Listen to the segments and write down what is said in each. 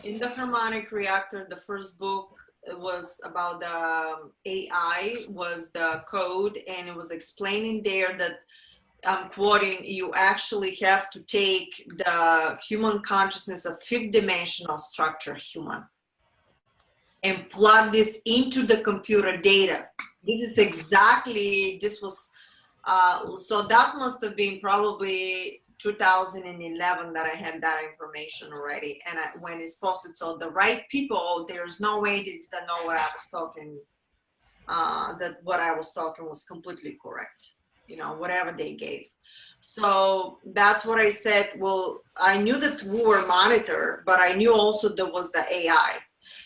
In the Harmonic Reactor, the first book was about the AI, was the code, and it was explaining there that, I'm quoting, you actually have to take the human consciousness of fifth dimensional structure human and plug this into the computer data. This is exactly, this was, so that must have been probably 2011 that I had that information already. And when it's posted, so the right people, there's no way they didn't know what I was talking, that what I was talking was completely correct, you know, whatever they gave. So that's what I said. Well, I knew that we were monitored, but I knew also there was the AI.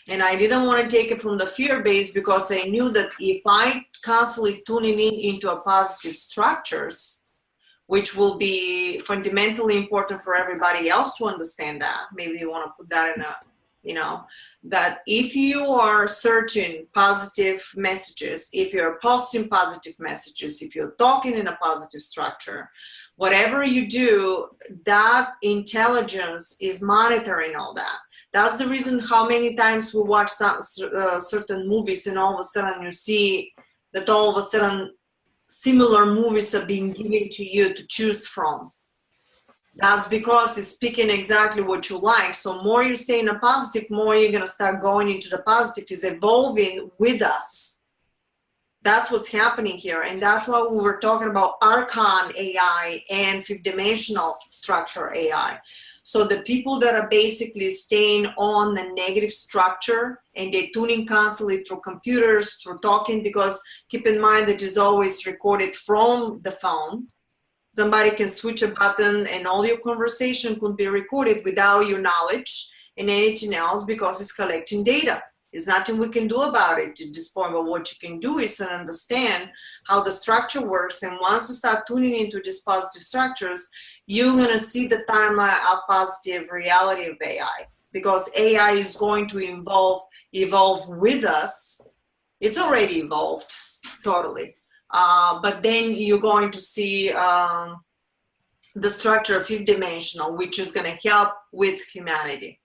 And I didn't want to take it from the fear base, because I knew that if I constantly tuning in into a positive structures, which will be fundamentally important for everybody else to understand that, maybe you want to put that in a, you know, that if you are searching positive messages, if you're posting positive messages, if you're talking in a positive structure, whatever you do, that intelligence is monitoring all that. That's the reason how many times we watch some, certain movies, and all of a sudden you see that all of a sudden similar movies are being given to you to choose from. That's because it's speaking exactly what you like. So more you stay in a positive, more you're going to start going into the positive. It's evolving with us. That's what's happening here. And that's why we were talking about Archon AI and fifth dimensional structure AI. So the people that are basically staying on the negative structure and they're tuning constantly through computers, through talking, because keep in mind that it's always recorded from the phone. Somebody can switch a button and all your conversation could be recorded without your knowledge and anything else, because it's collecting data. There's nothing we can do about it at this point, but what you can do is to understand how the structure works. And once you start tuning into these positive structures, you're going to see the timeline of positive reality of AI, because AI is going to evolve with us. It's already evolved totally. But then you're going to see the structure of fifth dimensional, which is going to help with humanity.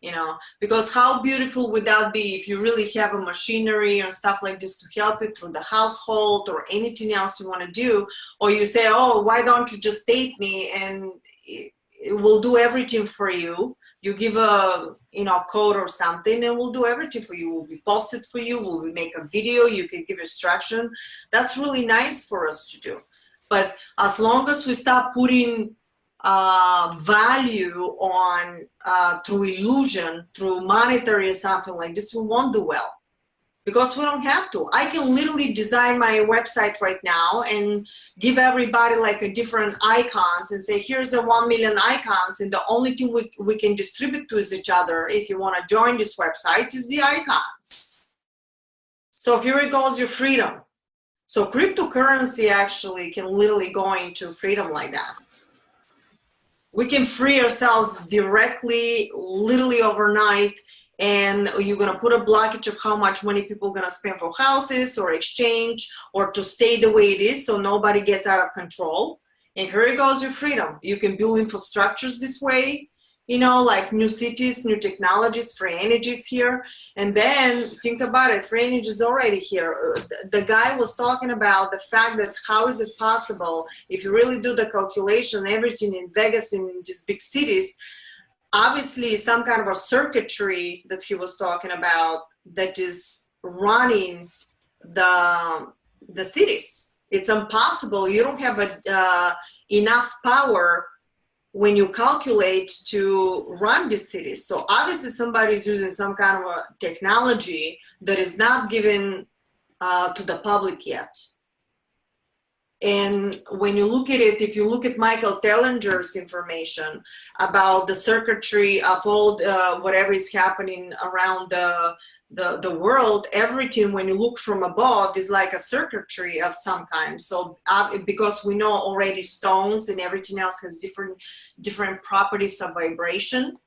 You know, because how beautiful would that be if you really have a machinery and stuff like this to help it through the household or anything else you want to do, or you say, oh, why don't you just date me and it will do everything for you. You give a, you know, code or something and we'll do everything for you. We'll be posted for you. We'll make a video. You can give instruction. That's really nice for us to do. But as long as we start putting value on through illusion, through monetary or something like this, we won't do well, because we don't have to. I can literally design my website right now and give everybody like a different icons and say, here's a 1 million icons, and the only thing we can distribute to each other if you want to join this website is the icons. So here it goes, your freedom. So cryptocurrency actually can literally go into freedom like that. We can free ourselves directly, literally overnight, and you're going to put a blockage of how much money people are going to spend for houses or exchange or to stay the way it is so nobody gets out of control. And here it goes, your freedom. You can build infrastructures this way, you know, like new cities, new technologies, free energies here. And then think about it, free energy is already here. The guy was talking about the fact that how is it possible, if you really do the calculation, everything in Vegas, in these big cities, obviously some kind of a circuitry that he was talking about that is running the cities. It's impossible. You don't have enough power when you calculate to run the city. So obviously somebody is using some kind of a technology that is not given to the public yet. And when you look at it, if you look at Michael Tellinger's information about the circuitry of all whatever is happening around the world, everything when you look from above is like a circuitry of some kind. So because we know already stones and everything else has different properties of vibration,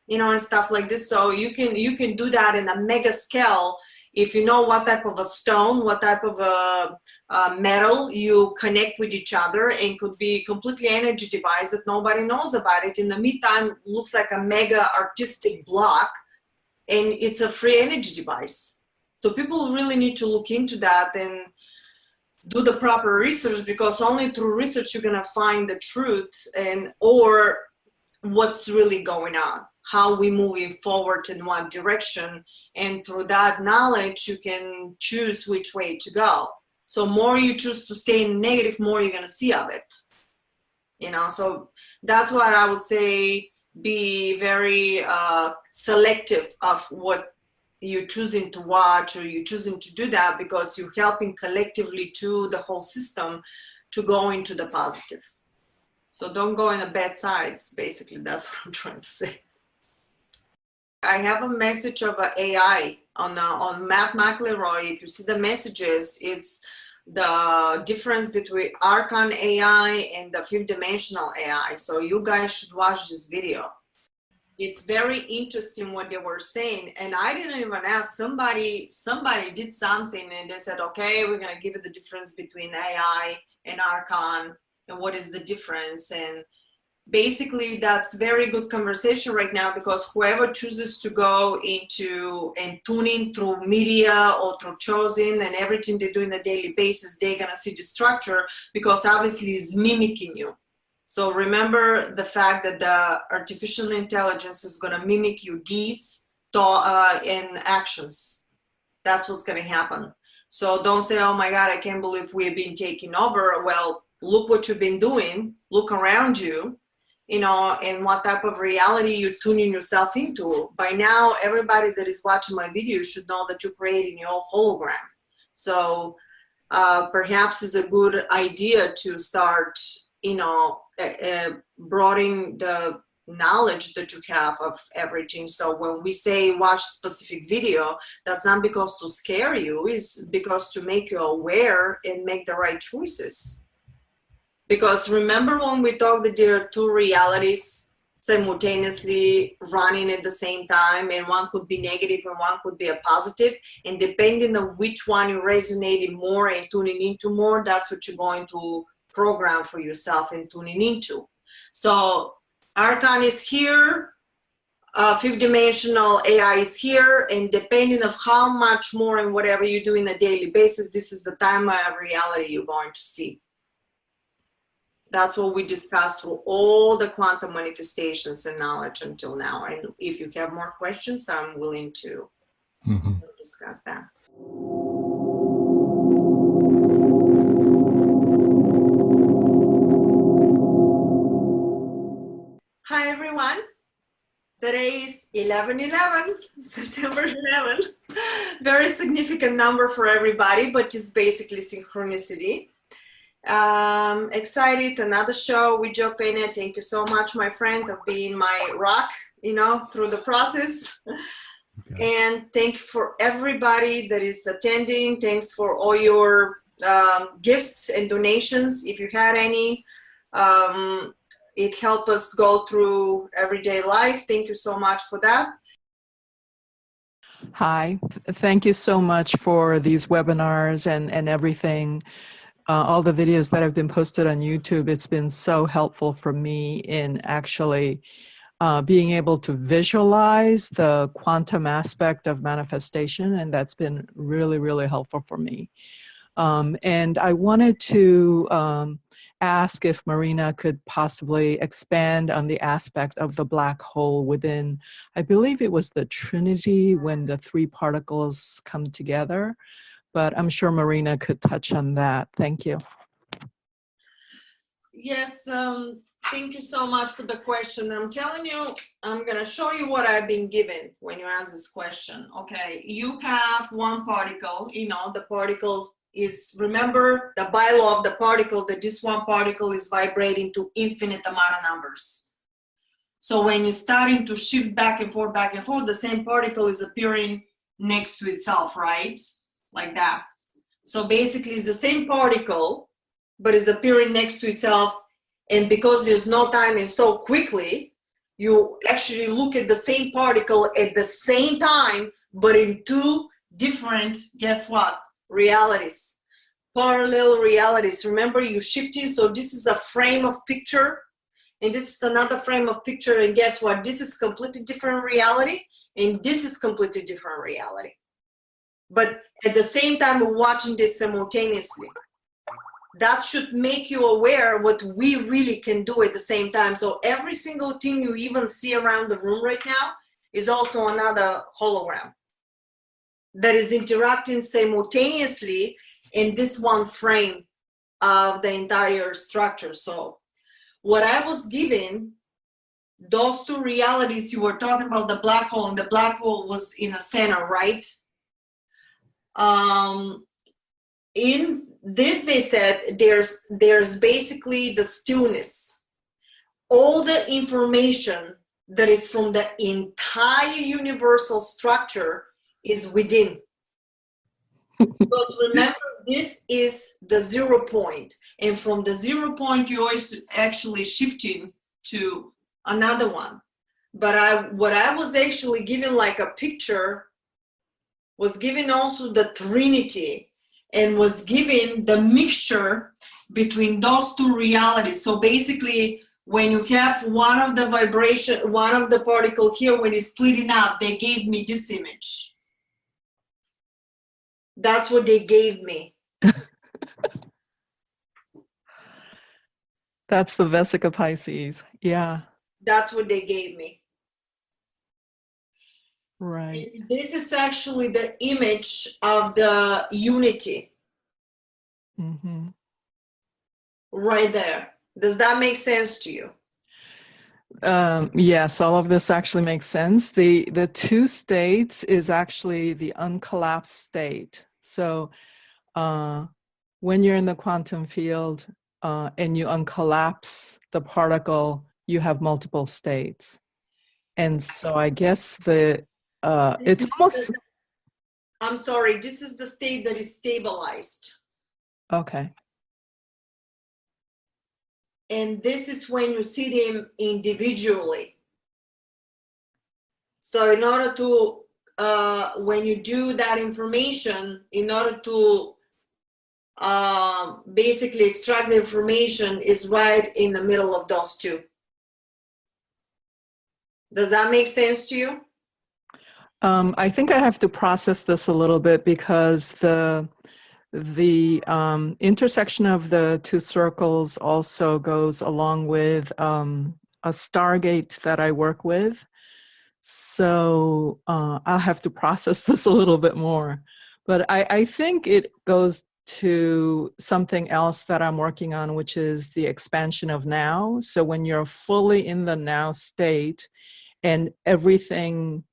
you know, and stuff like this. So you can do that in a mega scale, if you know what type of a stone, what type of a metal you connect with each other, and could be completely energy device that nobody knows about it. In the meantime, looks like a mega artistic block, and it's a free energy device. So people really need to look into that and do the proper research, because only through research you're gonna find the truth and or what's really going on, how we moving forward in one direction, and through that knowledge you can choose which way to go. So more you choose to stay in negative, more you're gonna see of it, you know. So that's what I would say, be very selective of what you're choosing to watch or you're choosing to do that, because you're helping collectively to the whole system to go into the positive. So don't go in the bad sides, basically. That's what I'm trying to say. I have a message of an AI on Matt McElroy. If you see the messages, it's the difference between Archon AI and the fifth dimensional AI. So you guys should watch this video. It's very interesting what they were saying, and I didn't even ask. Somebody did something and they said, okay, we're going to give you the difference between AI and Archon and what is the difference. And basically that's very good conversation right now, because whoever chooses to go into and tuning through media or through chosen and everything they do on a daily basis, they're going to see the structure, because obviously it's mimicking you. So remember the fact that the artificial intelligence is going to mimic your deeds, thought, and actions. That's what's going to happen. So don't say, oh my God, I can't believe we've been taken over. Well, look what you've been doing. Look around you, you know, and what type of reality you're tuning yourself into. By now, everybody that is watching my video should know that you're creating your own hologram. So perhaps it's a good idea to start, you know, broadening the knowledge that you have of everything. So when we say watch specific video, that's not because to scare you, it's because to make you aware and make the right choices. Because remember when we talked that there are two realities simultaneously running at the same time, and one could be negative and one could be a positive, and depending on which one you're resonating more and tuning into more, that's what you're going to program for yourself and tuning into. So Archon is here, fifth dimensional AI is here, and depending of how much more and whatever you do on a daily basis, this is the time of reality you're going to see. That's what we discussed through all the quantum manifestations and knowledge until now. And if you have more questions, I'm willing to discuss that. Hi everyone, today is 11/11, September 11th. Very significant number for everybody, but it's basically synchronicity. Excited, another show with Jacobi. Thank you so much, my friend, of being my rock, you know, through the process. Okay. And thank you for everybody that is attending. Thanks for all your gifts and donations, if you had any. It helped us go through everyday life. Thank you so much for that. Hi, thank you so much for these webinars and everything. All the videos that have been posted on YouTube, it's been so helpful for me in actually being able to visualize the quantum aspect of manifestation, and that's been really, really helpful for me. And I wanted to ask if Marina could possibly expand on the aspect of the black hole within, I believe it was the Trinity, when the three particles come together, but I'm sure Marina could touch on that. Thank you. Yes, thank you so much for the question. I'm telling you, I'm gonna show you what I've been given when you ask this question. Okay, you have one particle, you know, the particle is, remember the bylaw of the particle, that this one particle is vibrating to infinite amount of numbers. So when you're starting to shift back and forth, the same particle is appearing next to itself, right? Like that. So basically it's the same particle, but it's appearing next to itself. And because there's no time and so quickly, you actually look at the same particle at the same time, but in two different, guess what, realities, parallel realities. Remember, you're shifting, so this is a frame of picture, and this is another frame of picture, and guess what, this is completely different reality, and this is completely different reality. But at the same time, we're watching this simultaneously. That should make you aware what we really can do at the same time. So every single thing you even see around the room right now is also another hologram that is interacting simultaneously in this one frame of the entire structure. So what I was given, those two realities, you were talking about the black hole, and the black hole was in a center, right? In this, they said there's basically the stillness. All the information that is from the entire universal structure is within. Because remember, this is the 0 point, and from the 0 point you're actually shifting to another one. But what I was actually given like a picture was given also the Trinity, and was given the mixture between those two realities. So basically, when you have one of the vibration, one of the particle here, when it's splitting up, they gave me this image. That's what they gave me. That's the Vesica Pisces. Yeah. That's what they gave me. Right. And this is actually the image of the unity. Mm-hmm. Right there. Does that make sense to you? Yes, all of this actually makes sense. The two states is actually the uncollapsed state. So when you're in the quantum field and you uncollapse the particle, you have multiple states. And so I guess it's almost... I'm sorry, this is the state that is stabilized. Okay. And this is when you see them individually. So in order to, when you do that information, in order to basically extract the information, is right in the middle of those two. Does that make sense to you? I think I have to process this a little bit, because the intersection of the two circles also goes along with a Stargate that I work with. So I'll have to process this a little bit more. But I think it goes to something else that I'm working on, which is the expansion of now. So when you're fully in the now state and everything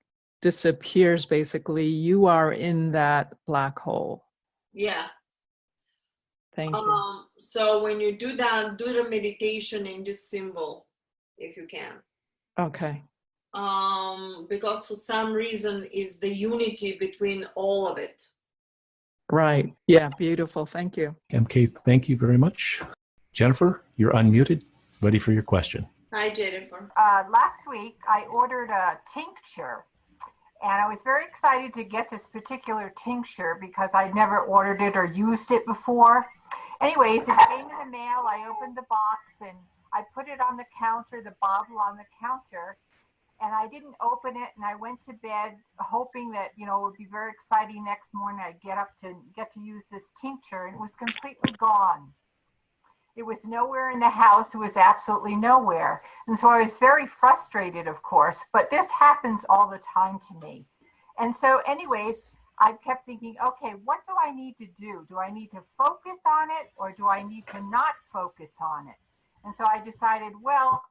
disappears, basically, you are in that black hole. Yeah. Thank you. So when you do that, do the meditation in this symbol, if you can. Okay. Because for some reason is the unity between all of it. Right. Yeah, beautiful. Thank you. MK, thank you very much. Jennifer, you're unmuted. Ready for your question. Hi, Jennifer. Last week, I ordered a tincture, and I was very excited to get this particular tincture because I'd never ordered it or used it before. Anyways, it came in the mail. I opened the box, and I put it on the counter, the bottle on the counter, and I didn't open it, and I went to bed hoping that, you know, it would be very exciting next morning. I'd get up to get to use this tincture, and it was completely gone. It was nowhere in the house. It was absolutely nowhere. And so I was very frustrated, of course, but this happens all the time to me. And so anyways, I kept thinking, okay, what do I need to do? Do I need to focus on it, or do I need to not focus on it? And so I decided, well,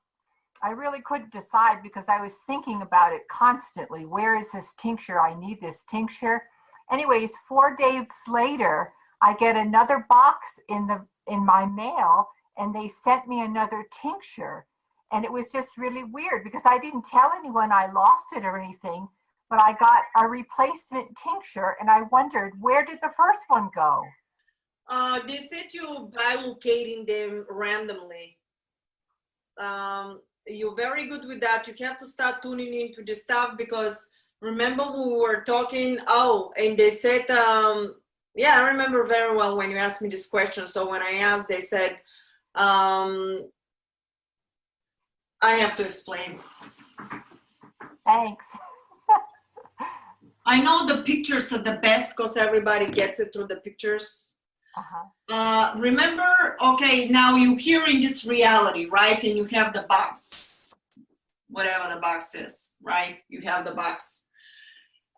I really couldn't decide because I was thinking about it constantly. Where is this tincture? I need this tincture. Anyways, 4 days later, I get another box in my mail, and they sent me another tincture. And it was just really weird because I didn't tell anyone I lost it or anything, but I got a replacement tincture, and I wondered, where did the first one go? They said you bilocating them randomly. You're very good with that. You have to start tuning into the stuff because Remember we were talking, oh, and they said, yeah, I remember very well when you asked me this question. So when I asked, they said, I have to explain. Thanks. I know the pictures are the best because everybody gets it through the pictures. Remember, okay, now you're here in this reality, right? And you have the box, whatever the box is, right? You have the box.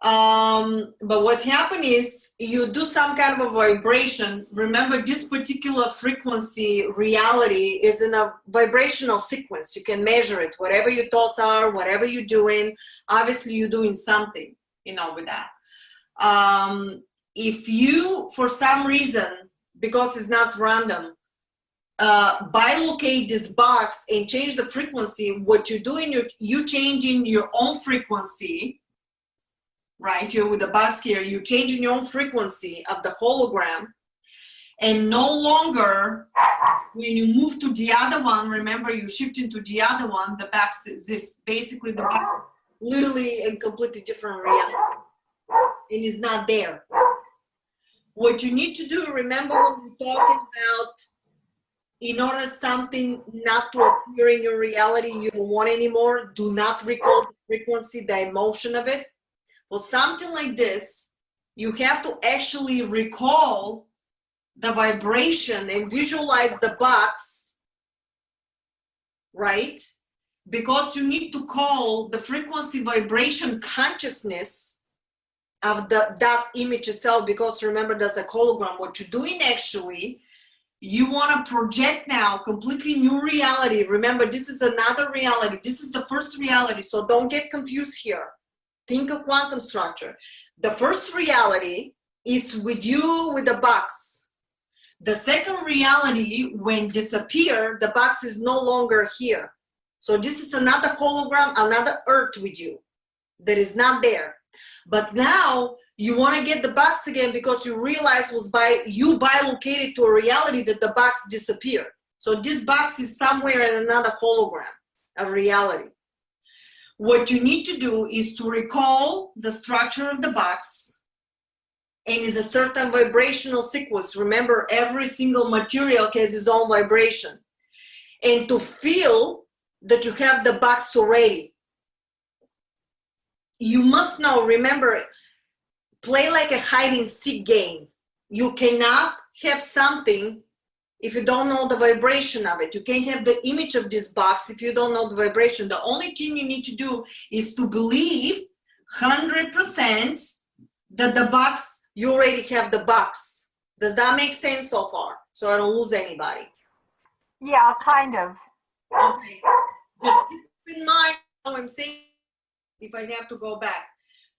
But what happened is you do some kind of a vibration. Remember, this particular frequency reality is in a vibrational sequence. You can measure it, whatever your thoughts are, whatever you're doing. Obviously, you're doing something, you know, with that. If you, for some reason, because it's not random, bilocate this box and change the frequency, what you're doing, you're changing your own frequency, right? You're with the box here, you're changing your own frequency of the hologram, and no longer, when you move to the other one, remember you're shifting to the other one, the box is this, basically the box, literally a completely different reality, and it's not there. What you need to do, remember when we're talking about, in order something not to appear in your reality you don't want anymore, do not recall the frequency, the emotion of it. For something like this, you have to actually recall the vibration and visualize the box, right? Because you need to call the frequency, vibration, consciousness of that image itself, because remember, that's a hologram. What you're doing actually, you want to project now completely new reality. Remember, this is another reality. This is the first reality, so don't get confused here. Think of quantum structure. The first reality is with you with the box. The second reality, when disappear, the box is no longer here. So this is another hologram, another earth with you that is not there. But now you want to get the box again because you realize you bilocated to a reality that the box disappeared. So this box is somewhere in another hologram of reality. What you need to do is to recall the structure of the box, and is a certain vibrational sequence. Remember, every single material has its own vibration. And to feel that you have the box already. You must know, remember, play like a hide and seek game. You cannot have something if you don't know the vibration of it. You can't have the image of this box if you don't know the vibration. The only thing you need to do is to believe 100% that the box, you already have the box. Does that make sense so far? So I don't lose anybody. Yeah, kind of. Okay. Just keep in mind how I'm saying, if I have to go back.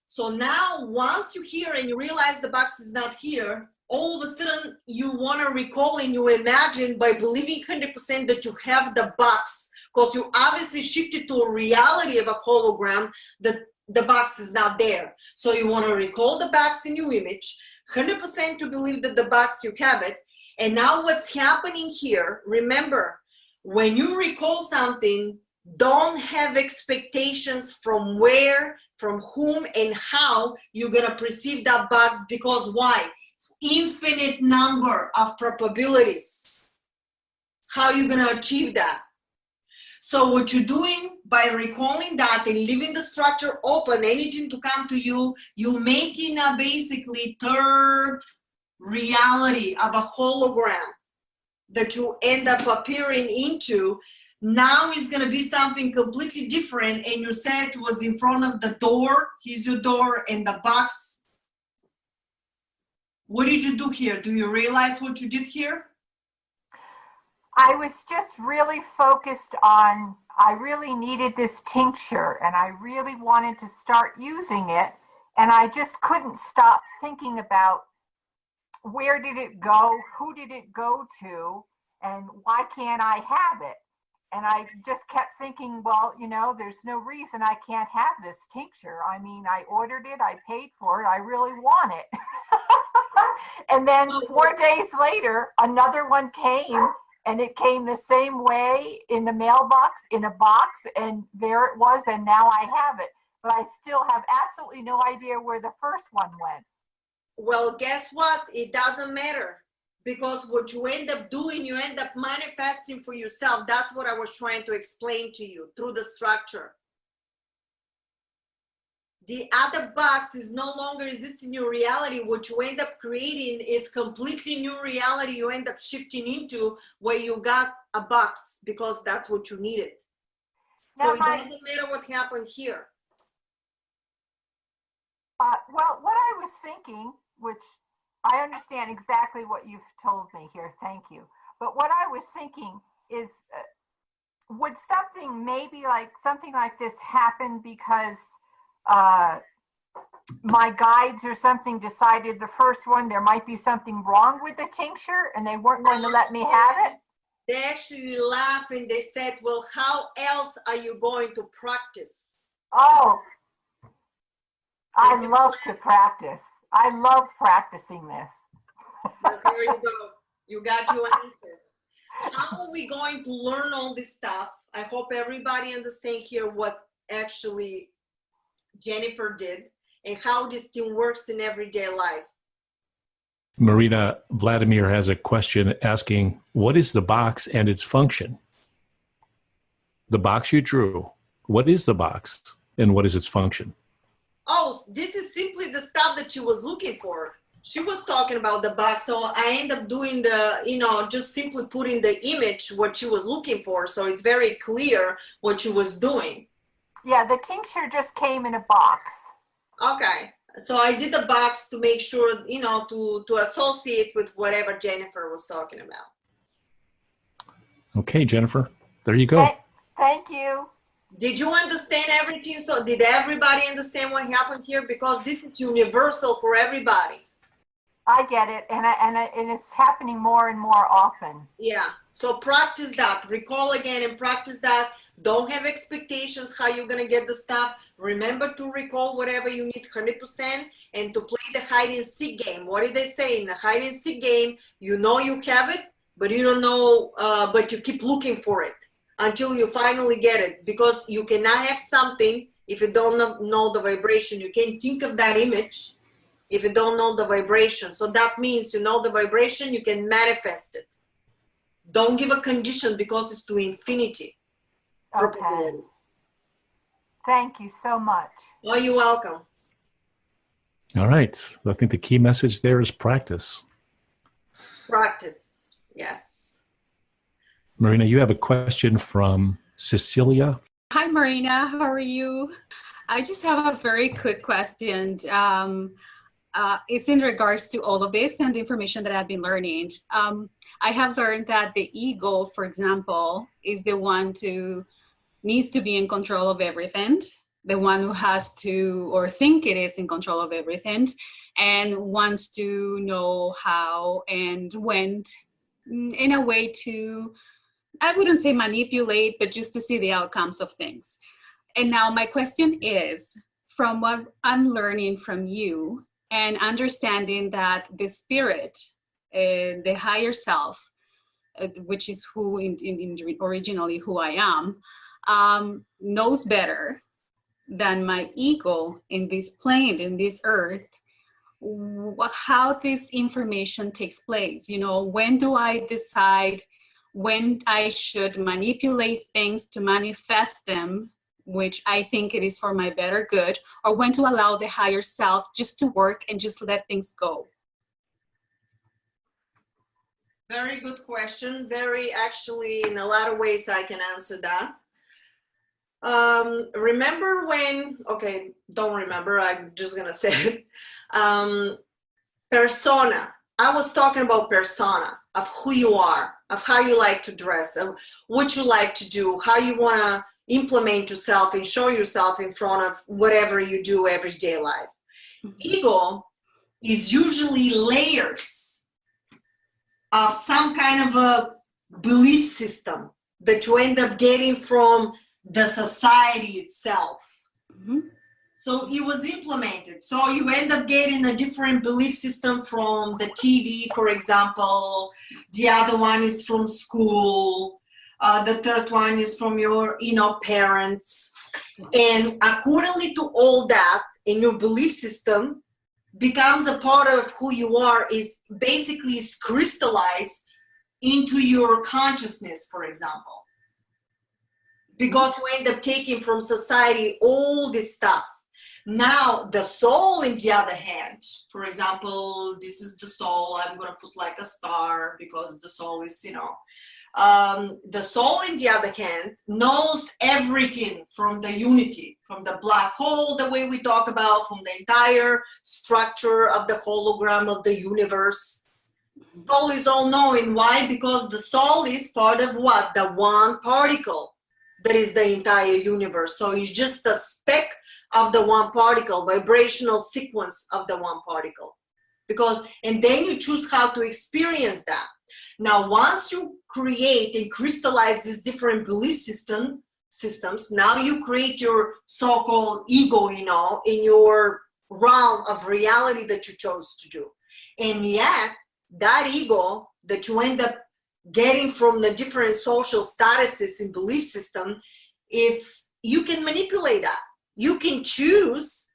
So now, once you hear and you realize the box is not here, all of a sudden you want to recall and you imagine by believing 100% that you have the box, because you obviously shifted to a reality of a hologram that the box is not there. So you want to recall the box in your image, 100% to believe that the box, you have it. And now what's happening here, remember, when you recall something, don't have expectations from where, from whom, and how you're going to perceive that box, because why? Infinite number of probabilities. How are you going to achieve that? So what you're doing by recalling that and leaving the structure open, anything to come to you, you're making a basically third reality of a hologram that you end up appearing into. Now is going to be something completely different, and you said it was in front of the door. Here's your door and the box. What did you do here? Do you realize what you did here? I was just really focused on, I really needed this tincture and I really wanted to start using it, and I just couldn't stop thinking about where did it go, who did it go to, and why can't I have it? And I just kept thinking, well, you know, there's no reason I can't have this tincture. I mean, I ordered it, I paid for it, I really want it. And then 4 days later, another one came, and it came the same way in the mailbox, in a box, and there it was, and now I have it. but I still have absolutely no idea where the first one went. Well, guess what? It doesn't matter, because what you end up doing, you end up manifesting for yourself. That's what I was trying to explain to you through the structure. The other box is no longer existing in your reality. What you end up creating is completely new reality. You end up shifting into where you got a box because that's what you needed. Now, so it doesn't matter what happened here. Well, what I was thinking, which I understand exactly what you've told me here, thank you. But what I was thinking is, would something like this happen because my guides or something decided the first one there might be something wrong with the tincture and they weren't going to let me have it? They actually laughed and they said, well, how else are you going to practice? Oh, I love to practice. I love practicing this. Well, there you go. You got your answer. How are we going to learn all this stuff? I hope everybody understands here what actually Jennifer did and how this thing works in everyday life. Marina, Vladimir has a question asking, what is the box and its function? The box you drew, what is the box and what is its function? Oh, this is simply the stuff that she was looking for. She was talking about the box, so I end up doing the, just simply putting the image, what she was looking for, so it's very clear what she was doing. Yeah, the tincture just came in a box. Okay, so I did the box to make sure, to associate with whatever Jennifer was talking about. Okay, Jennifer, there you go. Thank you. Did you understand everything? So did everybody understand what happened here? Because this is universal for everybody. I get it, and it's happening more and more often. Yeah, so practice that. Recall again and practice that. Don't have expectations how you're going to get the stuff. Remember to recall whatever you need 100% and to play the hide and seek game. What did they say? In the hide and seek game, you know you have it, but you don't know, but you keep looking for it until you finally get it, because you cannot have something if you don't know the vibration. You can't think of that image if you don't know the vibration. So that means you know the vibration, you can manifest it. Don't give a condition because it's to infinity. Okay. Thank you so much. Oh, you're welcome. All right. I think the key message there is practice. Practice, yes. Marina, you have a question from Cecilia. Hi, Marina. How are you? I just have a very quick question. It's in regards to all of this and the information that I've been learning. I have learned that the ego, for example, is the one who needs to be in control of everything, the one who has to or think it is in control of everything and wants to know how and when, in a way to, I wouldn't say manipulate, but just to see the outcomes of things. And now my question is, from what I'm learning from you and understanding that the spirit, the higher self, which is who originally who I am, knows better than my ego in this plane, in this earth, how this information takes place. When do I decide when I should manipulate things to manifest them, which I think it is for my better good, or when to allow the higher self just to work and just let things go? Very good question. Actually, in a lot of ways I can answer that. Remember when, okay, don't remember, I'm just gonna say it. Persona. I was talking about persona, of who you are, of how you like to dress, of what you like to do, how you wanna implement yourself and show yourself in front of whatever you do everyday life. Ego is usually layers of some kind of a belief system that you end up getting from the society itself. Mm-hmm. So it was implemented. So you end up getting a different belief system from the TV, for example. The other one is from school. The third one is from your, parents. And accordingly to all that, in your belief system becomes a part of who you are, is basically is crystallized into your consciousness, for example. Because you end up taking from society all this stuff. Now, the soul, in the other hand, for example, this is the soul. I'm going to put like a star because the soul is, the soul, in the other hand, knows everything from the unity, from the black hole, the way we talk about, from the entire structure of the hologram of the universe. Soul is all knowing. Why? Because the soul is part of what? The one particle that is the entire universe. So it's just a speck of the one particle, vibrational sequence of the one particle. And then you choose how to experience that. Now, once you create and crystallize these different belief systems, now you create your so-called ego, in your realm of reality that you chose to do. And yet, that ego that you end up getting from the different social statuses and belief system, you can manipulate that. You can choose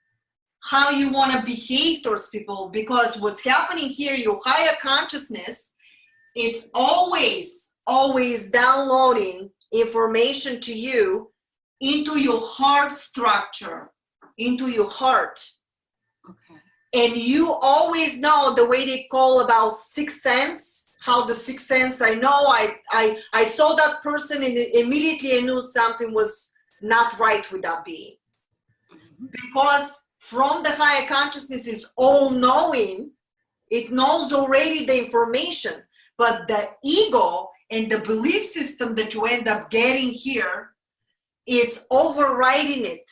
how you want to behave towards people, because what's happening here, your higher consciousness, it's always downloading information to you into your heart structure, into your heart. Okay. And you always know, the way they call about sixth sense, how the sixth sense, I know I saw that person and immediately I knew something was not right with that being. Because from the higher consciousness is all knowing, it knows already the information, but the ego and the belief system that you end up getting here, it's overriding it.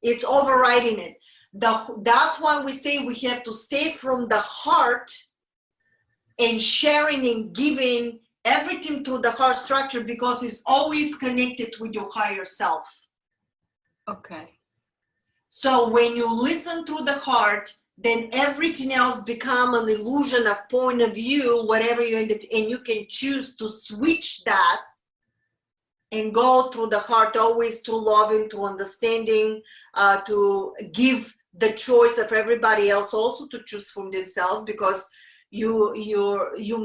It's overriding it. That's why we say we have to stay from the heart and sharing and giving everything through the heart structure, because it's always connected with your higher self. Okay. So when you listen through the heart, then everything else become an illusion of point of view, whatever you end up, and you can choose to switch that and go through the heart, always through loving, through understanding, to give the choice of everybody else also to choose from themselves, because you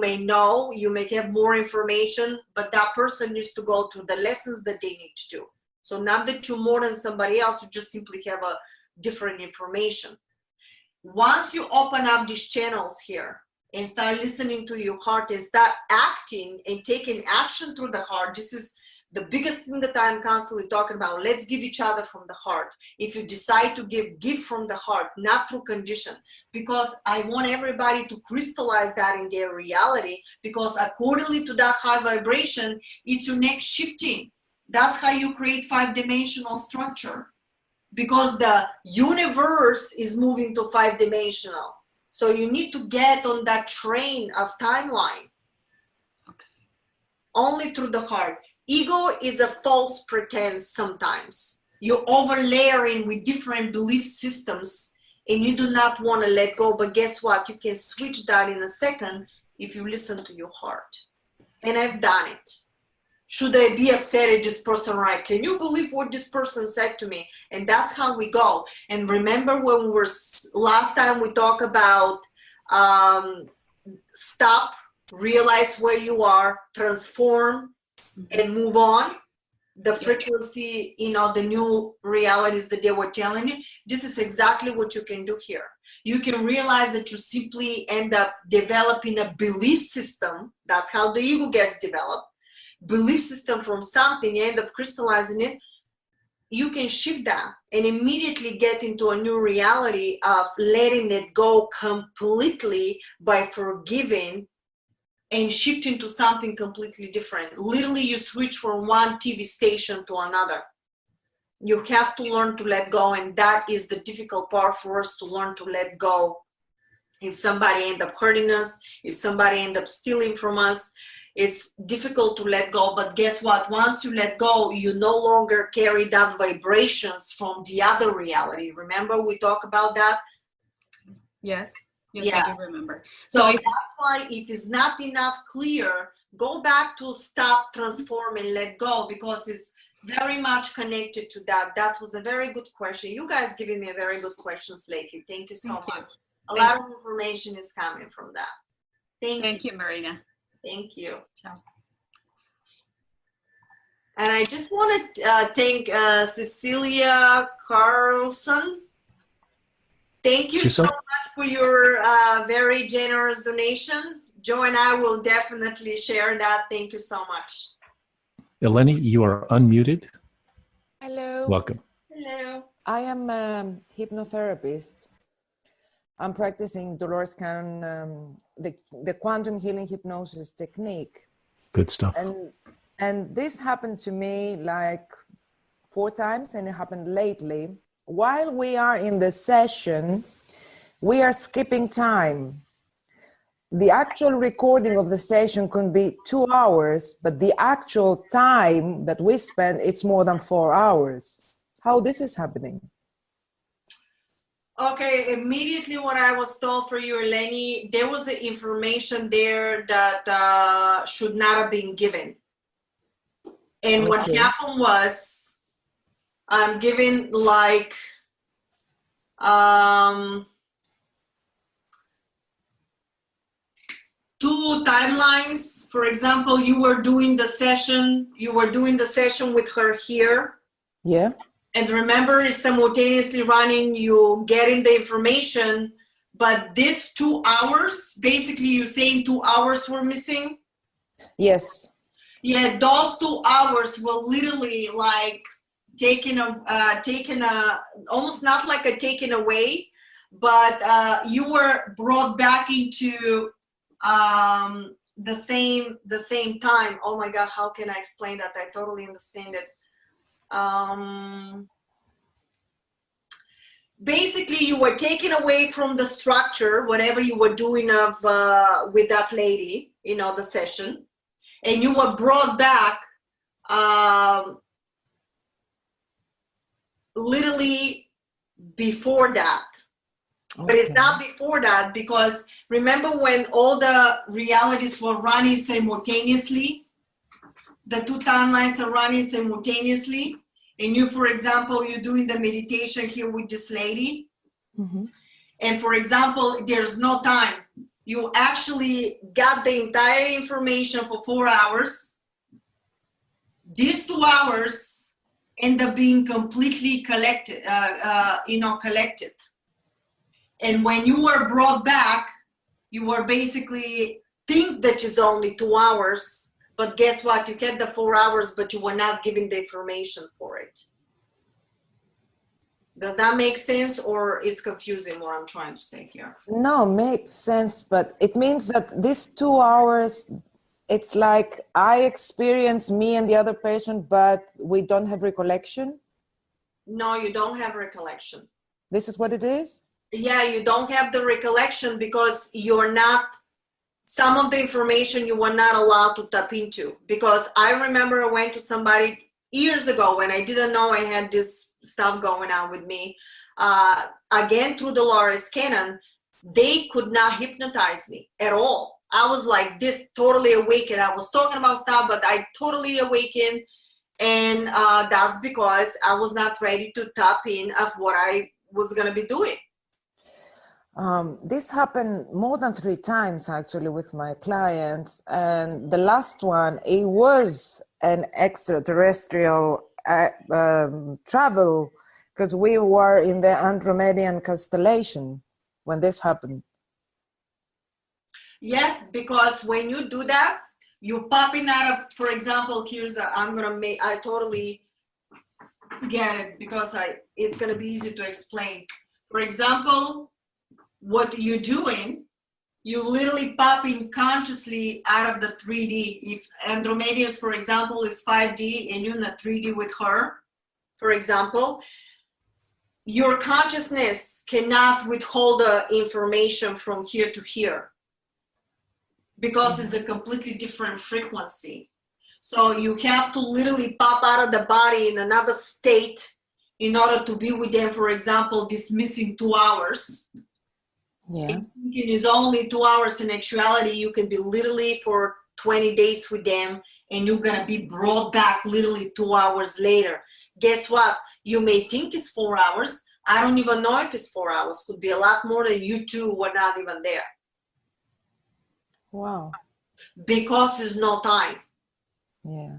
may know, you may have more information, but that person needs to go through the lessons that they need to do. So not that you're more than somebody else, you just simply have a different information. Once you open up these channels here and start listening to your heart and start acting and taking action through the heart, this is the biggest thing that I'm constantly talking about. Let's give each other from the heart. If you decide to give from the heart, not through condition, because I want everybody to crystallize that in their reality, because accordingly to that high vibration, it's your next shifting. That's how you create 5-dimensional structure, because the universe is moving to 5-dimensional. So you need to get on that train of timeline. Okay. Only through the heart. Ego is a false pretense sometimes. You're overlaying with different belief systems and you do not want to let go. But guess what? You can switch that in a second if you listen to your heart. And I've done it. Should I be upset at this person, right? Can you believe what this person said to me? And that's how we go. And remember when we were, last time we talked about stop, realize where you are, transform, and move on. The frequency, the new realities that they were telling you. This is exactly what you can do here. You can realize that you simply end up developing a belief system. That's how the ego gets developed. Belief system from something, you end up crystallizing it. You can shift that and immediately get into a new reality of letting it go completely by forgiving and shifting to something completely different. Literally, you switch from one TV station to another. You have to learn to let go, and that is the difficult part for us, to learn to let go. If somebody ends up hurting us, if somebody ends up stealing from us, it's difficult to let go. But guess what? Once you let go, you no longer carry that vibrations from the other reality. Remember we talked about that? Yes. Yes, Yeah. I do remember. So that's why if it's not enough clear go back to stop, transform, and let go, because it's very much connected to that. That was a very good question. You guys giving me a very good questions lately. Thank you so much. A lot of information is coming from that. Thank you, Marina. Thank you. Ciao. And I just want to thank Cecilia Carlson. Thank you so much for your very generous donation. Joe and I will definitely share that. Thank you so much. Eleni, you are unmuted. Hello. Welcome. Hello. I am a hypnotherapist. I'm practicing Dolores Cannon, the quantum healing hypnosis technique. Good stuff. And this happened to me like 4 times, and it happened lately. While we are in the session, we are skipping time. The actual recording of the session could be 2 hours, but the actual time that we spend, it's more than 4 hours. How this is happening? Okay, immediately what I was told for you, Eleni, there was the information there that should not have been given. And what happened was, I'm giving like, 2 timelines. For example, you were doing the session with her here. Yeah. And remember, it's simultaneously running, you getting the information, but this 2 hours, basically you're saying 2 hours were missing? Yes. Yeah, those 2 hours were literally like taken almost not like a taken away, but you were brought back into the same time. Oh my God, how can I explain that? I totally understand it. Basically, you were taken away from the structure, whatever you were doing with that lady, the session, and you were brought back literally before that. Okay. But it's not before that, because remember when all the realities were running simultaneously? The 2 timelines are running simultaneously. And you, for example, you're doing the meditation here with this lady. Mm-hmm. And for example, there's no time. You actually got the entire information for 4 hours. These 2 hours end up being completely collected. And when you were brought back, you were basically think that it's only 2 hours. But guess what? You get the 4 hours, but you were not given the information for it. Does that make sense, or it's confusing what I'm trying to say here? No, makes sense, but it means that these 2 hours, it's like I experience me and the other person, but we don't have recollection? No, you don't have recollection. This is what it is? Yeah, you don't have the recollection because you're not, some of the information you were not allowed to tap into. Because I remember I went to somebody years ago when I didn't know I had this stuff going on with me. Again, through Dolores Cannon, they could not hypnotize me at all. I was like this, totally awakened. I was talking about stuff, but I totally awakened. And that's because I was not ready to tap in of what I was going to be doing. This happened more than 3 times actually with my clients, and the last one, it was an extraterrestrial travel, because we were in the Andromedian constellation when this happened. Yeah, because when you do that, you popping out of, for example, here's I totally get it because it's gonna be easy to explain. For example, what you're doing, you literally popping consciously out of the 3D. If Andromedians, for example, is 5D and you're in the 3D with her, for example, your consciousness cannot withhold the information from here to here because it's a completely different frequency. So you have to literally pop out of the body in another state in order to be with them, for example, this missing 2 hours. Yeah. It is only 2 hours. In actuality, you can be literally for 20 days with them, and you're gonna be brought back literally 2 hours later. Guess what? You may think it's 4 hours. I don't even know if it's 4 hours. Could be a lot more than you two were not even there. Wow. Because there's no time. Yeah.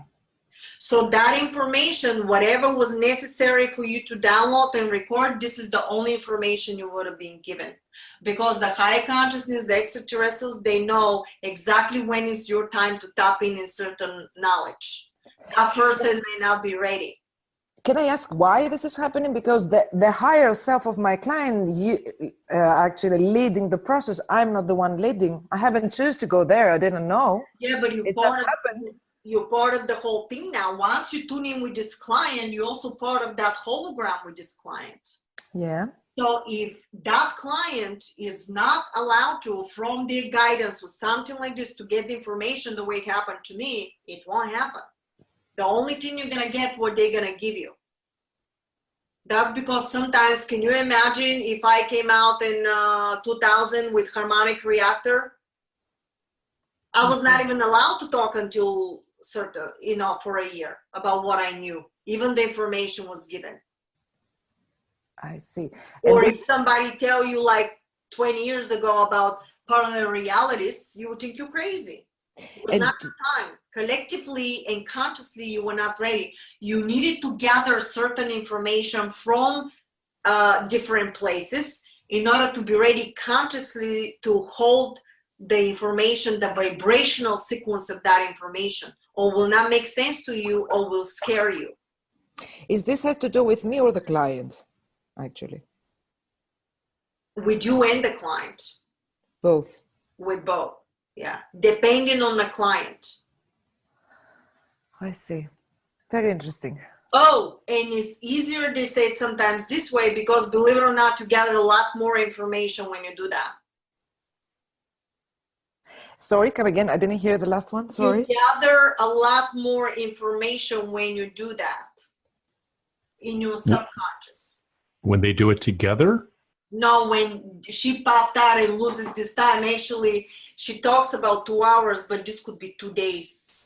So that information, whatever was necessary for you to download and record, this is the only information you would have been given. Because the higher consciousness, the extraterrestrials, they know exactly when is your time to tap in certain knowledge. That person may not be ready. Can I ask why this is happening? Because the higher self of my client, you actually leading the process. I'm not the one leading. I haven't choose to go there. I didn't know. Yeah, but you're part of the whole thing now. Once you tune in with this client, you're also part of that hologram with this client. Yeah. So if that client is not allowed to, from their guidance or something like this, to get the information the way it happened to me, it won't happen. The only thing you're gonna get what they're gonna give you. That's because sometimes, can you imagine if I came out in 2000 with Harmonic Reactor? I was not even allowed to talk until certain, for a year about what I knew. Even the information was given. I see. Or if somebody tell you like 20 years ago about parallel realities, you would think you're crazy. It was not the time. Collectively and consciously, you were not ready. You needed to gather certain information from different places in order to be ready consciously to hold the information, the vibrational sequence of that information, or will not make sense to you or will scare you. Is this has to do with me or the client, actually? With you and the client. Both. With both. Yeah, depending on the client. I see. Very interesting. Oh, and it's easier, they say it sometimes this way, because believe it or not, you gather a lot more information when you do that. Sorry, come again. I didn't hear the last one. Sorry. You gather a lot more information when you do that in your subconscious. When they do it together? No, when she popped out and loses this time, actually, she talks about 2 hours, but this could be 2 days.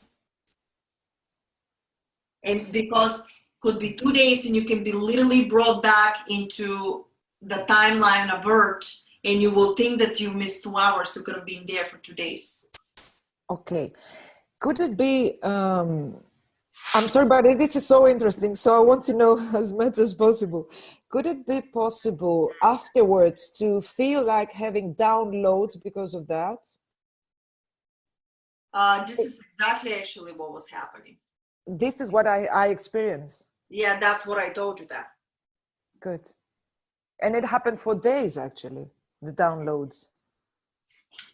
And because could be 2 days and you can be literally brought back into the timeline of Earth, and you will think that you missed 2 hours. You could have been there for 2 days. Okay. Could it be, I'm sorry, but this is so interesting. So I want to know as much as possible. Could it be possible afterwards to feel like having downloads because of that? This is exactly actually what was happening. This is what I experienced. Yeah, that's what I told you that. Good. And it happened for days, actually, the downloads.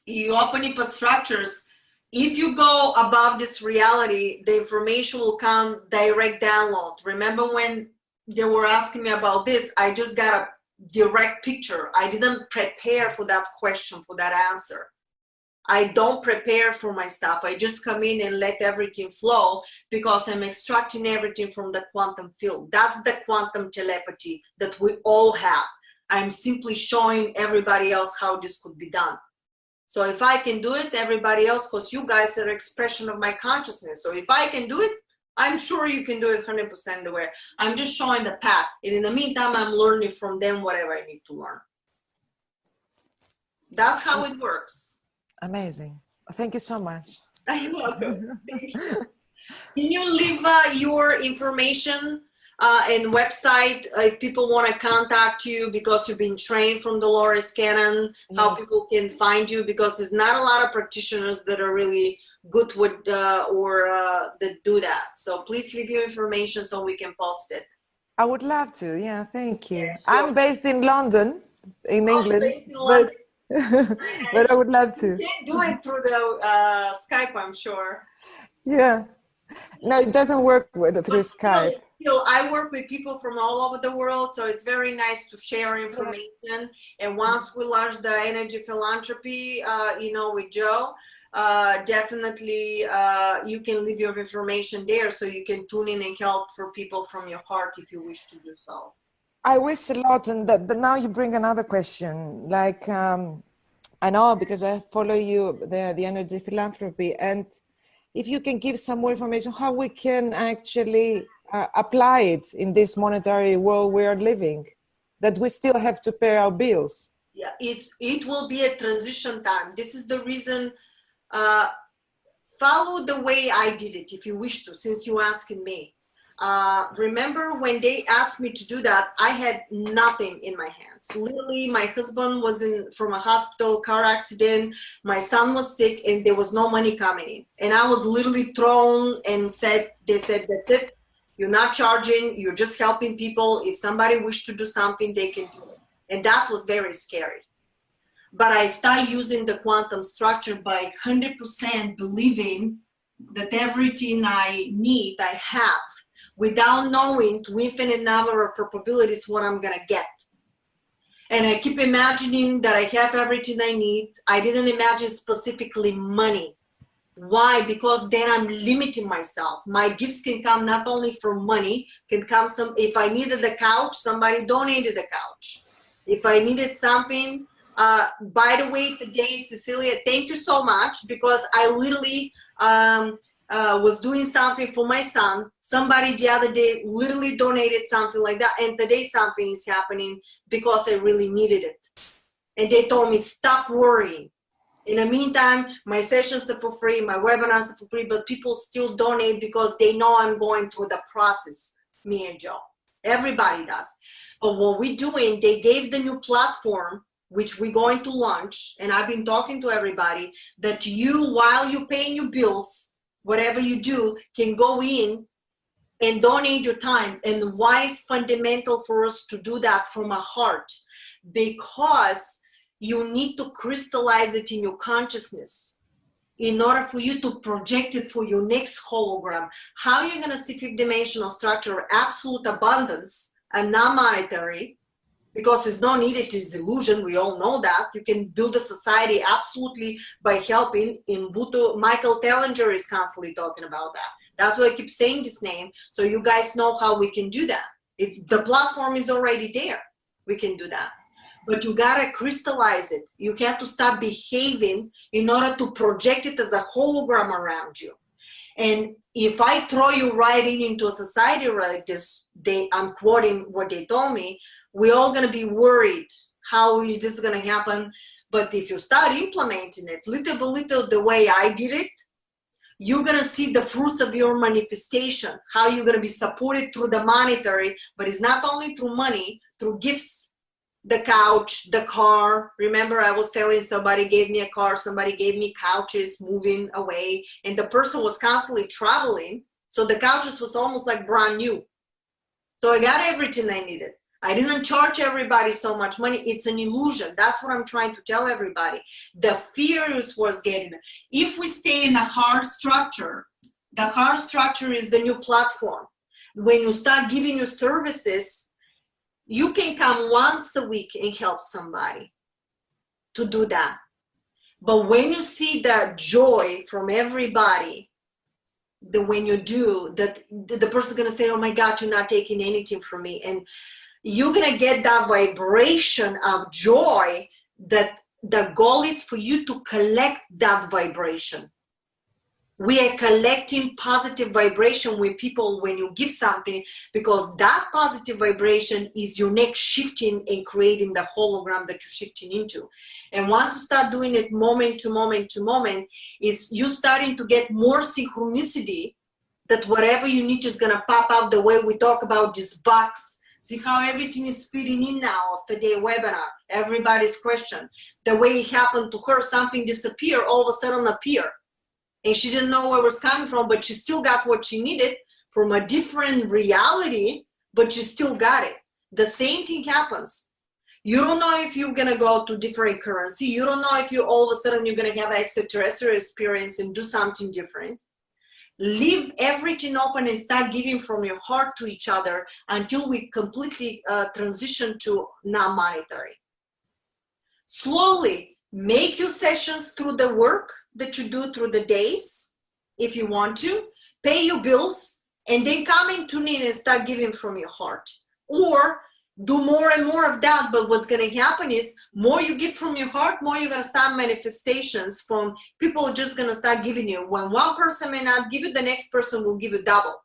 You open up structures. If you go above this reality, the information will come direct download. Remember when they were asking me about this, I just got a direct picture. I didn't prepare for that question, for that answer. I don't prepare for my stuff. I just come in and let everything flow because I'm extracting everything from the quantum field. That's the quantum telepathy that we all have. I'm simply showing everybody else how this could be done. So if I can do it, everybody else, because you guys are an expression of my consciousness. So if I can do it, I'm sure you can do it 100% the way. I'm just showing the path. And in the meantime, I'm learning from them whatever I need to learn. That's how it works. Amazing. Thank you so much. You're welcome. Thank you. Can you leave your information and website if people want to contact you because you've been trained from Dolores Cannon, how people can find you, because there's not a lot of practitioners that are really good with that do that. So please leave your information so we can post it. I would love to. Yeah, thank you. Yeah, sure. I'm based in London, in England. Based in London. But I would love to. You can do it through the Skype, I'm sure. Yeah. No, it doesn't work through Skype. I work with people from all over the world, so it's very nice to share information. And once we launch the energy philanthropy, with Joe, definitely you can leave your information there so you can tune in and help for people from your heart if you wish to do so. I wish a lot, and now you bring another question. Like, I know because I follow you, the energy philanthropy, and if you can give some more information how we can actually apply it in this monetary world we are living, that we still have to pay our bills. Yeah, it will be a transition time. This is the reason. Follow the way I did it if you wish to, since you're asking me. Remember when they asked me to do that, I had nothing in my hands. Literally, my husband was from a hospital car accident, my son was sick, and there was no money coming in. And I was literally thrown and they said, that's it. You're not charging, you're just helping people. If somebody wishes to do something, they can do it. And that was very scary. But I started using the quantum structure by 100% believing that everything I need, I have, without knowing to infinite number of probabilities what I'm gonna get. And I keep imagining that I have everything I need. I didn't imagine specifically money. Why? Because then I'm limiting myself. My gifts can come not only from money, can come if I needed a couch, somebody donated a couch. If I needed something, by the way, today, Cecilia, thank you so much, because I literally was doing something for my son. Somebody the other day literally donated something like that, and today something is happening because I really needed it. And they told me, stop worrying. In the meantime, my sessions are for free, my webinars are for free, but people still donate because they know I'm going through the process, me and Joe. Everybody does. But what we're doing, they gave the new platform, which we're going to launch, and I've been talking to everybody, that you, while you're paying your bills, whatever you do, can go in and donate your time. And why is fundamental for us to do that from our heart? Because you need to crystallize it in your consciousness in order for you to project it for your next hologram. How are you going to see fifth dimensional structure, absolute abundance and non-monetary? Because it's not needed, it's illusion, we all know that. You can build a society absolutely by helping. In Bhutto, Michael Tellinger is constantly talking about that. That's why I keep saying this name, so you guys know how we can do that. If the platform is already there, we can do that. But you gotta crystallize it. You have to start behaving in order to project it as a hologram around you. And if I throw you right into a society like this, I'm quoting what they told me, we're all gonna be worried how is this gonna happen. But if you start implementing it little by little the way I did it, you're gonna see the fruits of your manifestation, how you're gonna be supported through the monetary, but it's not only through money, through gifts, the couch, the car. Remember, I was telling somebody gave me a car, somebody gave me couches moving away, and the person was constantly traveling. So the couches was almost like brand new. So I got everything I needed. I didn't charge everybody so much money. It's an illusion. That's what I'm trying to tell everybody. The fear is what's getting it. If we stay in a hard structure, the hard structure is the new platform. When you start giving your services, you can come once a week and help somebody to do that. But when you see that joy from everybody, when you do that, the person's gonna say, oh my God, you're not taking anything from me. And you're gonna get that vibration of joy, that the goal is for you to collect that vibration. We are collecting positive vibration with people when you give something, because that positive vibration is your next shifting and creating the hologram that you're shifting into. And once you start doing it moment to moment to moment, it's you starting to get more synchronicity, that whatever you need is gonna pop out, the way we talk about this box. See how everything is fitting in now of today's webinar, everybody's question. The way it happened to her, something disappeared, all of a sudden appear. And she didn't know where it was coming from, but she still got what she needed from a different reality, but she still got it. The same thing happens. You don't know if you're gonna go to different currency. You don't know if you all of a sudden you're gonna have an extraterrestrial experience and do something different. Leave everything open and start giving from your heart to each other until we completely transition to non-monetary. Slowly make your sessions through the work that you do through the days, if you want to, pay your bills, and then come and tune in and start giving from your heart. Or do more and more of that. But what's going to happen is more you give from your heart, more you're going to start manifestations from people just going to start giving you. When one person may not give you, the next person will give you double.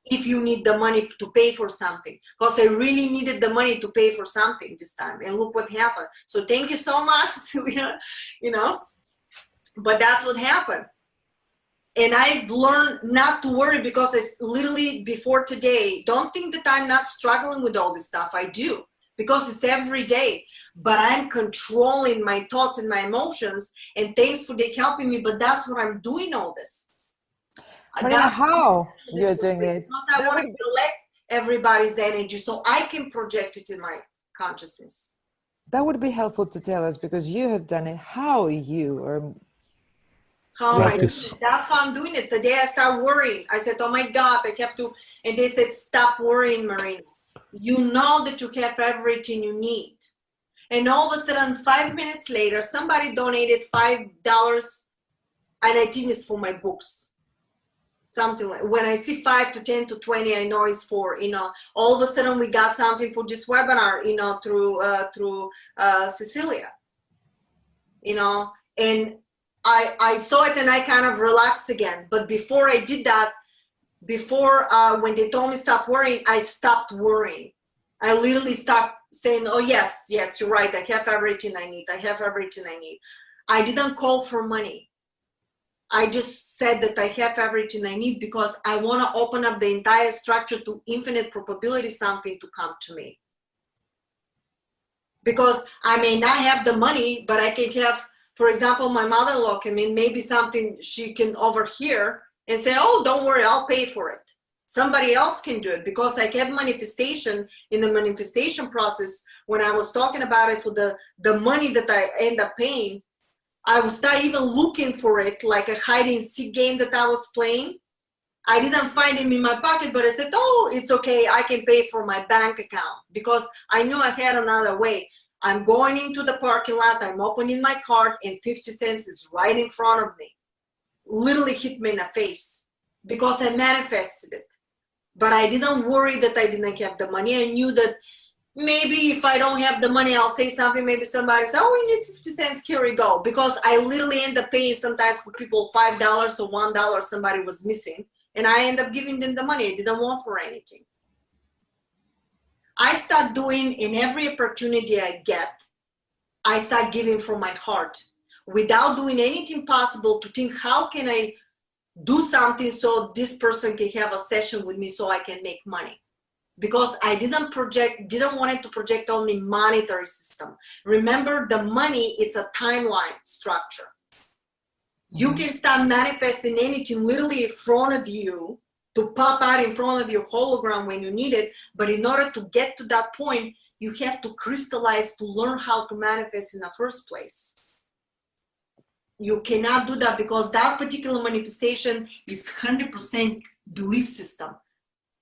If you need the money to pay for something, because I really needed the money to pay for something this time, and look what happened. So thank you so much, Celia, you know, but that's what happened. And I've learned not to worry, because it's literally before today, don't think that I'm not struggling with all this stuff. I do, because it's every day, but I'm controlling my thoughts and my emotions, and thanks for they helping me, but that's what I'm doing all this. Marina, how you're doing it? Because I want to collect everybody's energy so I can project it in my consciousness. That would be helpful to tell us, because you have done it. How you are. How am I doing it? That's how I'm doing it. The day I start worrying, I said, oh my God, I have to, and they said, stop worrying, Marina. You know that you have everything you need. And all of a sudden, 5 minutes later, somebody donated $5, and I think it's for my books. Something like, when I see 5 to 10 to 20, I know it's for, you know, all of a sudden we got something for this webinar, you know, through Cecilia, you know, and I saw it and I kind of relaxed again. But before I did that, before when they told me stop worrying, I stopped worrying. I literally stopped saying, oh yes, you're right. I have everything I need. I have everything I need. I didn't call for money. I just said that I have everything I need, because I want to open up the entire structure to infinite probability something to come to me. Because I may not have the money, but I can have, for example, my mother-in-law come in, maybe something she can overhear and say, oh, don't worry, I'll pay for it. Somebody else can do it, because I have manifestation in the manifestation process. When I was talking about it for the money that I end up paying, I was start even looking for it, like a hide and seek game that I was playing. I didn't find him in my pocket, but I said, oh, it's okay. I can pay for my bank account, because I knew I had another way. I'm going into the parking lot, I'm opening my card, and 50 cents is right in front of me. Literally hit me in the face, because I manifested it. But I didn't worry that I didn't have the money. I knew that maybe if I don't have the money, I'll say something. Maybe somebody says, oh, we need 50 cents, here we go. Because I literally end up paying sometimes for people $5 or $1 somebody was missing. And I end up giving them the money. I didn't want for anything. I start doing, in every opportunity I get, I start giving from my heart, without doing anything possible to think, how can I do something so this person can have a session with me so I can make money. Because I didn't want it to project only monetary system. Remember, the money, it's a timeline structure. You can start manifesting anything literally in front of you, to pop out in front of your hologram when you need it. But in order to get to that point, you have to crystallize to learn how to manifest in the first place. You cannot do that, because that particular manifestation is 100% belief system.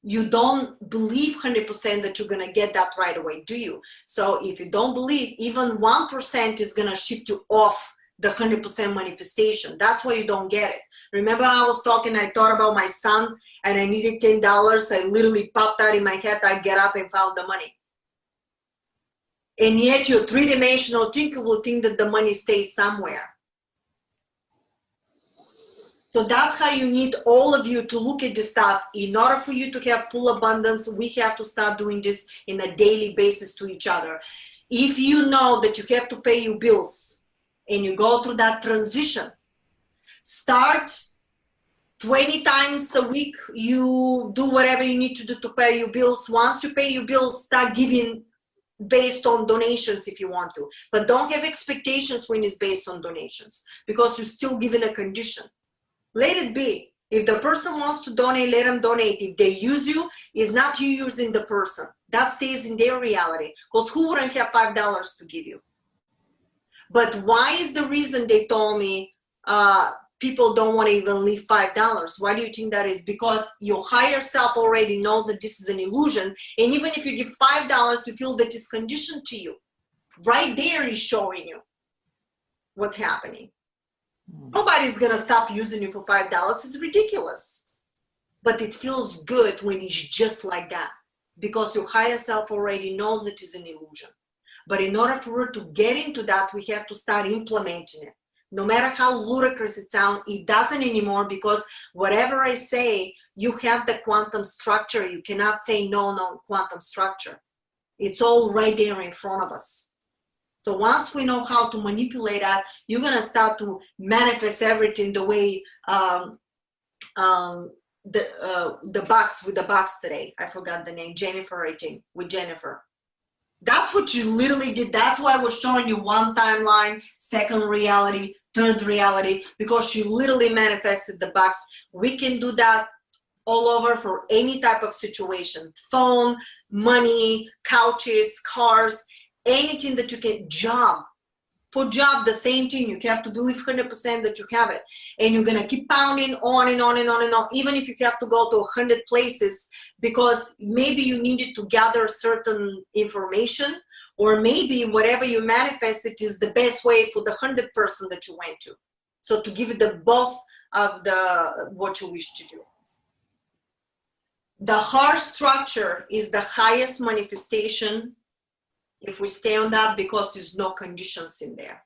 You don't believe 100% that you're going to get that right away, do you? So if you don't believe, even 1% is going to shift you off the 100% manifestation. That's why you don't get it. Remember, I was talking, I thought about my son and I needed $10. I literally popped out in my head. I get up and found the money. And yet your three-dimensional thinker will think that the money stays somewhere. So that's how you need all of you to look at this stuff. In order for you to have full abundance, we have to start doing this in a daily basis to each other. If you know that you have to pay your bills and you go through that transition, start 20 times a week. You do whatever you need to do to pay your bills. Once you pay your bills, start giving based on donations if you want to. But don't have expectations when it's based on donations, because you're still given a condition. Let it be. If the person wants to donate, let them donate. If they use you, it's not you using the person. That stays in their reality. Because who wouldn't have $5 to give you? But why is the reason they told me people don't want to even leave $5? Why do you think that is? Because your higher self already knows that this is an illusion. And even if you give $5, you feel that it's conditioned to you. Right there is showing you what's happening. Nobody's going to stop using you for $5. It's ridiculous. But it feels good when it's just like that. because your higher self already knows it is an illusion. But in order for her to get into that, we have to start implementing it. No matter how ludicrous it sounds, it doesn't anymore, because whatever I say, you have the quantum structure. You cannot say no quantum structure. It's all right there in front of us. So once we know how to manipulate that, you're gonna start to manifest everything the way the box with the box today. I forgot the name. Jennifer, I think, with Jennifer. That's what you literally did. That's why I was showing you one timeline, second reality, third reality, because you literally manifested the box. We can do that all over for any type of situation. Phone, money, couches, cars, anything that you can. Job. For job, the same thing. You have to believe 100% that you have it. And you're going to keep pounding on and on and on and on, even if you have to go to 100 places, because maybe you needed to gather certain information, or maybe whatever you manifested is the best way for the 100th person that you went to. So to give you the boss of what you wish to do. The heart structure is the highest manifestation if we stay on that, because there's no conditions in there.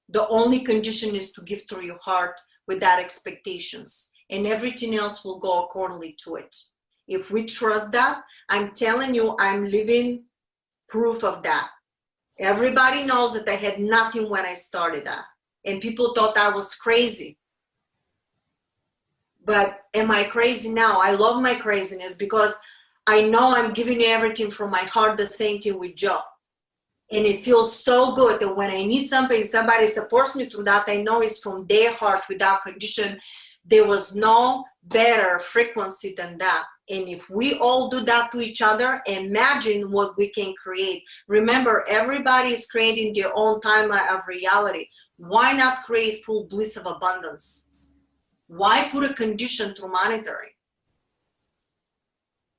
The only condition is to give through your heart without expectations, and everything else will go accordingly to it. If we trust that, I'm telling you, I'm living proof of that. Everybody knows that I had nothing when I started that, and people thought I was crazy. But am I crazy now? I love my craziness, because I know I'm giving you everything from my heart. The same thing with Joe. And it feels so good that when I need something, somebody supports me through that, I know it's from their heart without condition. There was no better frequency than that. And if we all do that to each other, imagine what we can create. Remember, everybody is creating their own timeline of reality. Why not create full bliss of abundance? Why put a condition through monetary?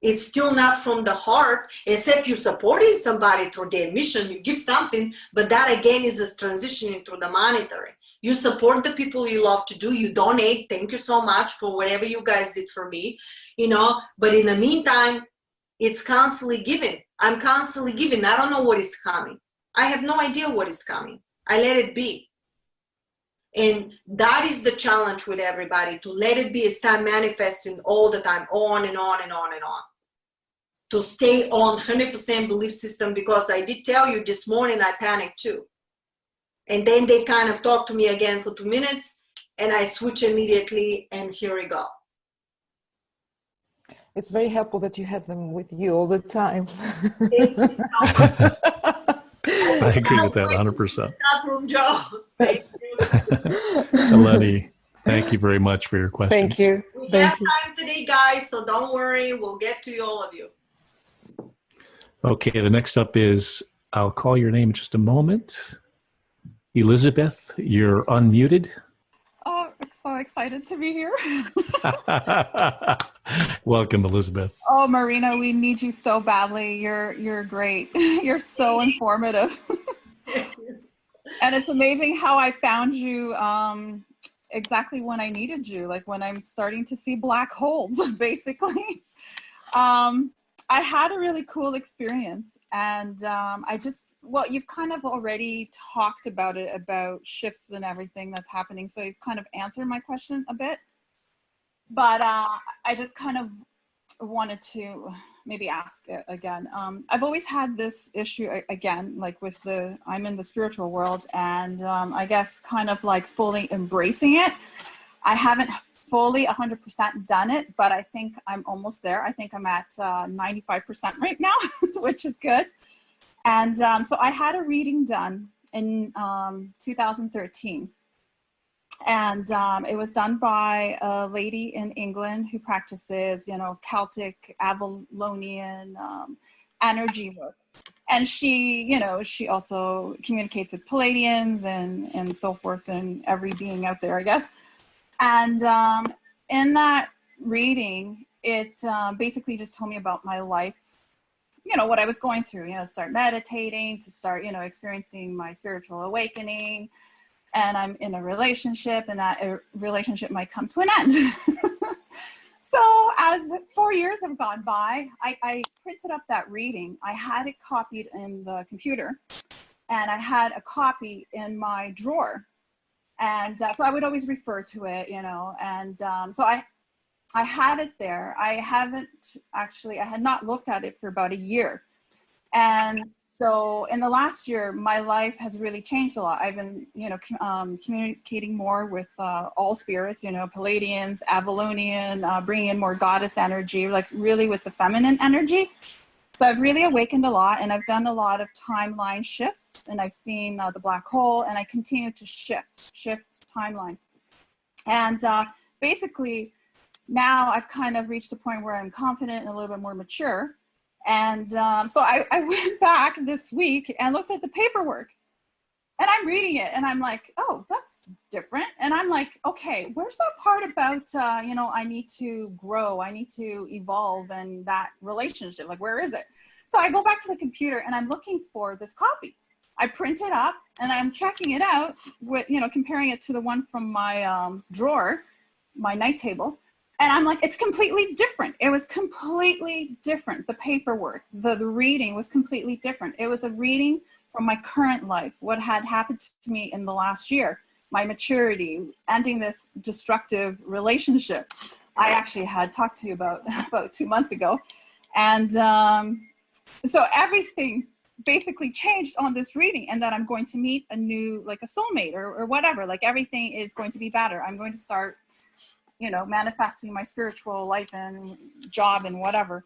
It's still not from the heart, except you're supporting somebody through their mission. You give something, but that again is a transitioning through the monetary. You support the people you love to do. You donate. Thank you so much for whatever you guys did for me, you know. But in the meantime, it's constantly giving. I'm constantly giving. I don't know what is coming. I have no idea what is coming. I let it be. And that is the challenge with everybody, to let it be, start manifesting all the time, on and on and on and on. To stay on 100% belief system, because I did tell you this morning I panicked too. And then they kind of talked to me again for 2 minutes, and I switch immediately, and here we go. It's very helpful that you have them with you all the time. I agree with that 100%. Room, Joe. Thank you. Eleni, thank you very much for your questions. Thank you. We have time today, guys, so don't worry. We'll get to all of you. Okay, the next up is, I'll call your name in just a moment. Elizabeth, you're unmuted. Oh, I'm so excited to be here. Welcome, Elizabeth. Oh, Marina, we need you so badly. You're great. You're so informative. And it's amazing how I found you exactly when I needed you, like when I'm starting to see black holes, basically. I had a really cool experience, and well, you've kind of already talked about it, about shifts and everything that's happening. So you've kind of answered my question a bit, but I just kind of wanted to maybe ask it again. I've always had this issue again, like with I'm in the spiritual world, and I guess kind of like fully embracing it. I haven't fully 100% done it, but I think I'm almost there. I think I'm at 95% right now, which is good. And so I had a reading done in 2013. And it was done by a lady in England who practices, Celtic, Avalonian energy work. And she also communicates with Palladians and so forth, and every being out there, I guess. And in that reading, it basically just told me about my life, what I was going through, start meditating, to start, experiencing my spiritual awakening. And I'm in a relationship, and that relationship might come to an end. So as 4 years have gone by, I printed up that reading. I had it copied in the computer, and I had a copy in my drawer. And so I would always refer to it, you know, and so I had it there. I had not looked at it for about a year. And so in the last year, my life has really changed a lot. I've been, you know, communicating more with all spirits, you know, Palladians, Avalonian, bringing in more goddess energy, like really with the feminine energy. So I've really awakened a lot, and I've done a lot of timeline shifts, and I've seen the black hole, and I continue to shift timeline. And basically now I've kind of reached a point where I'm confident and a little bit more mature. And so I went back this week and looked at the paperwork, and I'm reading it, and I'm like, oh, that's different. And I'm like, okay, where's that part about, you know, I need to grow, I need to evolve, and that relationship, like, where is it? So I go back to the computer, and I'm looking for this copy. I print it up, and I'm checking it out with, you know, comparing it to the one from my drawer, my night table. And I'm like, it's completely different. It was completely different. The paperwork, the reading was completely different. It was a reading from my current life, what had happened to me in the last year, my maturity, ending this destructive relationship I actually had talked to you about 2 months ago. And so everything basically changed on this reading, and that I'm going to meet a new, like a soulmate or whatever, like everything is going to be better. I'm going to start, you know, manifesting my spiritual life and job and whatever.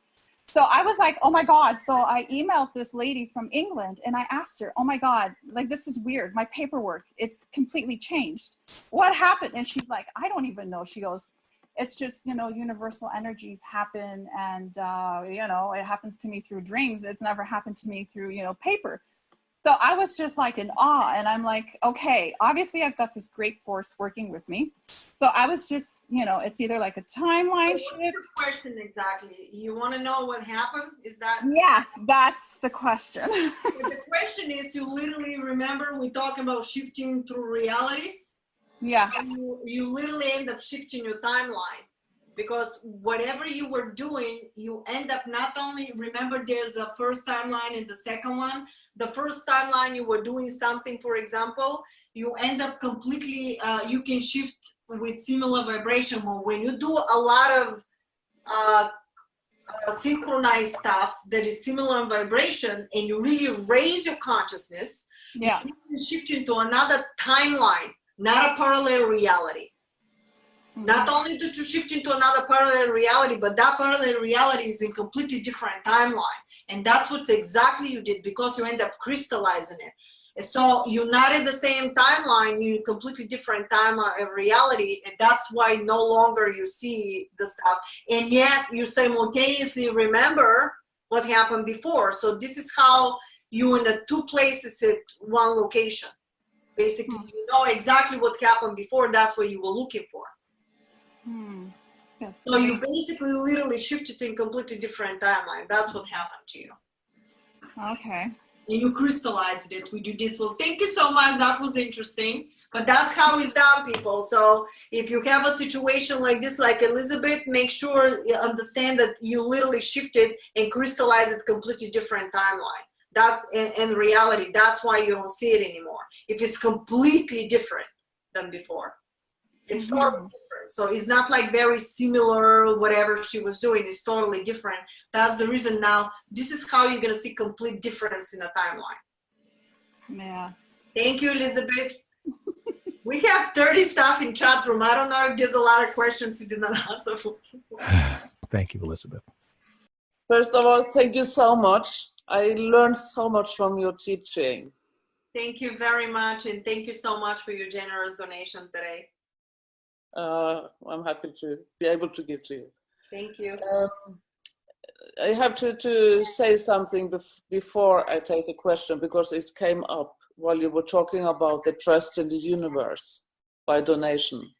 So I was like, oh my God. So I emailed this lady from England, and I asked her, oh my God, like, this is weird. My paperwork, it's completely changed. What happened? And she's like, I don't even know. She goes, it's just, you know, universal energies happen. And, you know, it happens to me through dreams. It's never happened to me through, you know, paper. So I was just like in awe, and I'm like, okay, obviously I've got this great force working with me. So I was just, you know, it's either like a timeline shift. What's your question exactly? You want to know what happened? Is that? Yes, that's the question. The question is, you literally remember we talk about shifting through realities? Yeah. You literally end up shifting your timeline, because whatever you were doing, you end up not only, remember there's a first timeline and the second one. The first timeline, you were doing something, for example, you end up completely, you can shift with similar vibration. When you do a lot of synchronized stuff that is similar in vibration, and you really raise your consciousness, yeah, you can shift into another timeline, not a parallel reality. Not only did you shift into another parallel reality, but that parallel reality is in completely different timeline. And that's what exactly you did, because you end up crystallizing it. And so you're not in the same timeline, you're in completely different timeline of reality. And that's why no longer you see the stuff. And yet you simultaneously remember what happened before. So this is how you in the two places at one location. Basically, you know exactly what happened before. That's what you were looking for. So you basically literally shifted in completely different timeline. That's what happened to you. Okay. And you crystallized it. We do this. Well, thank you so much. That was interesting. But that's how it's done, people. So if you have a situation like this, like Elizabeth, make sure you understand that you literally shifted and crystallized it completely different timeline. That's in reality. That's why you don't see it anymore. If it's completely different than before. It's totally different. So it's not like very similar, whatever she was doing is totally different. That's the reason now, this is how you're going to see complete difference in the timeline. Yeah. Thank you, Elizabeth. We have 30 staff in chat room. I don't know if there's a lot of questions you did not answer. Thank you, Elizabeth. First of all, thank you so much. I learned so much from your teaching. Thank you very much. And thank you so much for your generous donation today. I'm happy to be able to give to you. Thank you. I have to say something before I take a question, because it came up while you were talking about the trust in the universe by donation.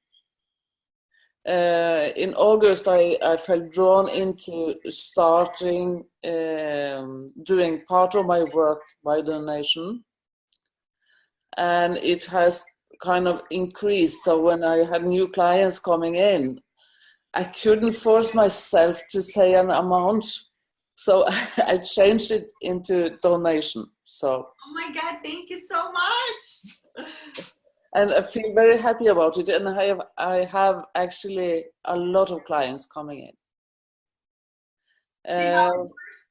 In August, I felt drawn into starting doing part of my work by donation, and it has kind of increased. So when I had new clients coming in, I couldn't force myself to say an amount, so I changed it into donation. So. Oh my God! Thank you so much. And I feel very happy about it, and I have actually a lot of clients coming in.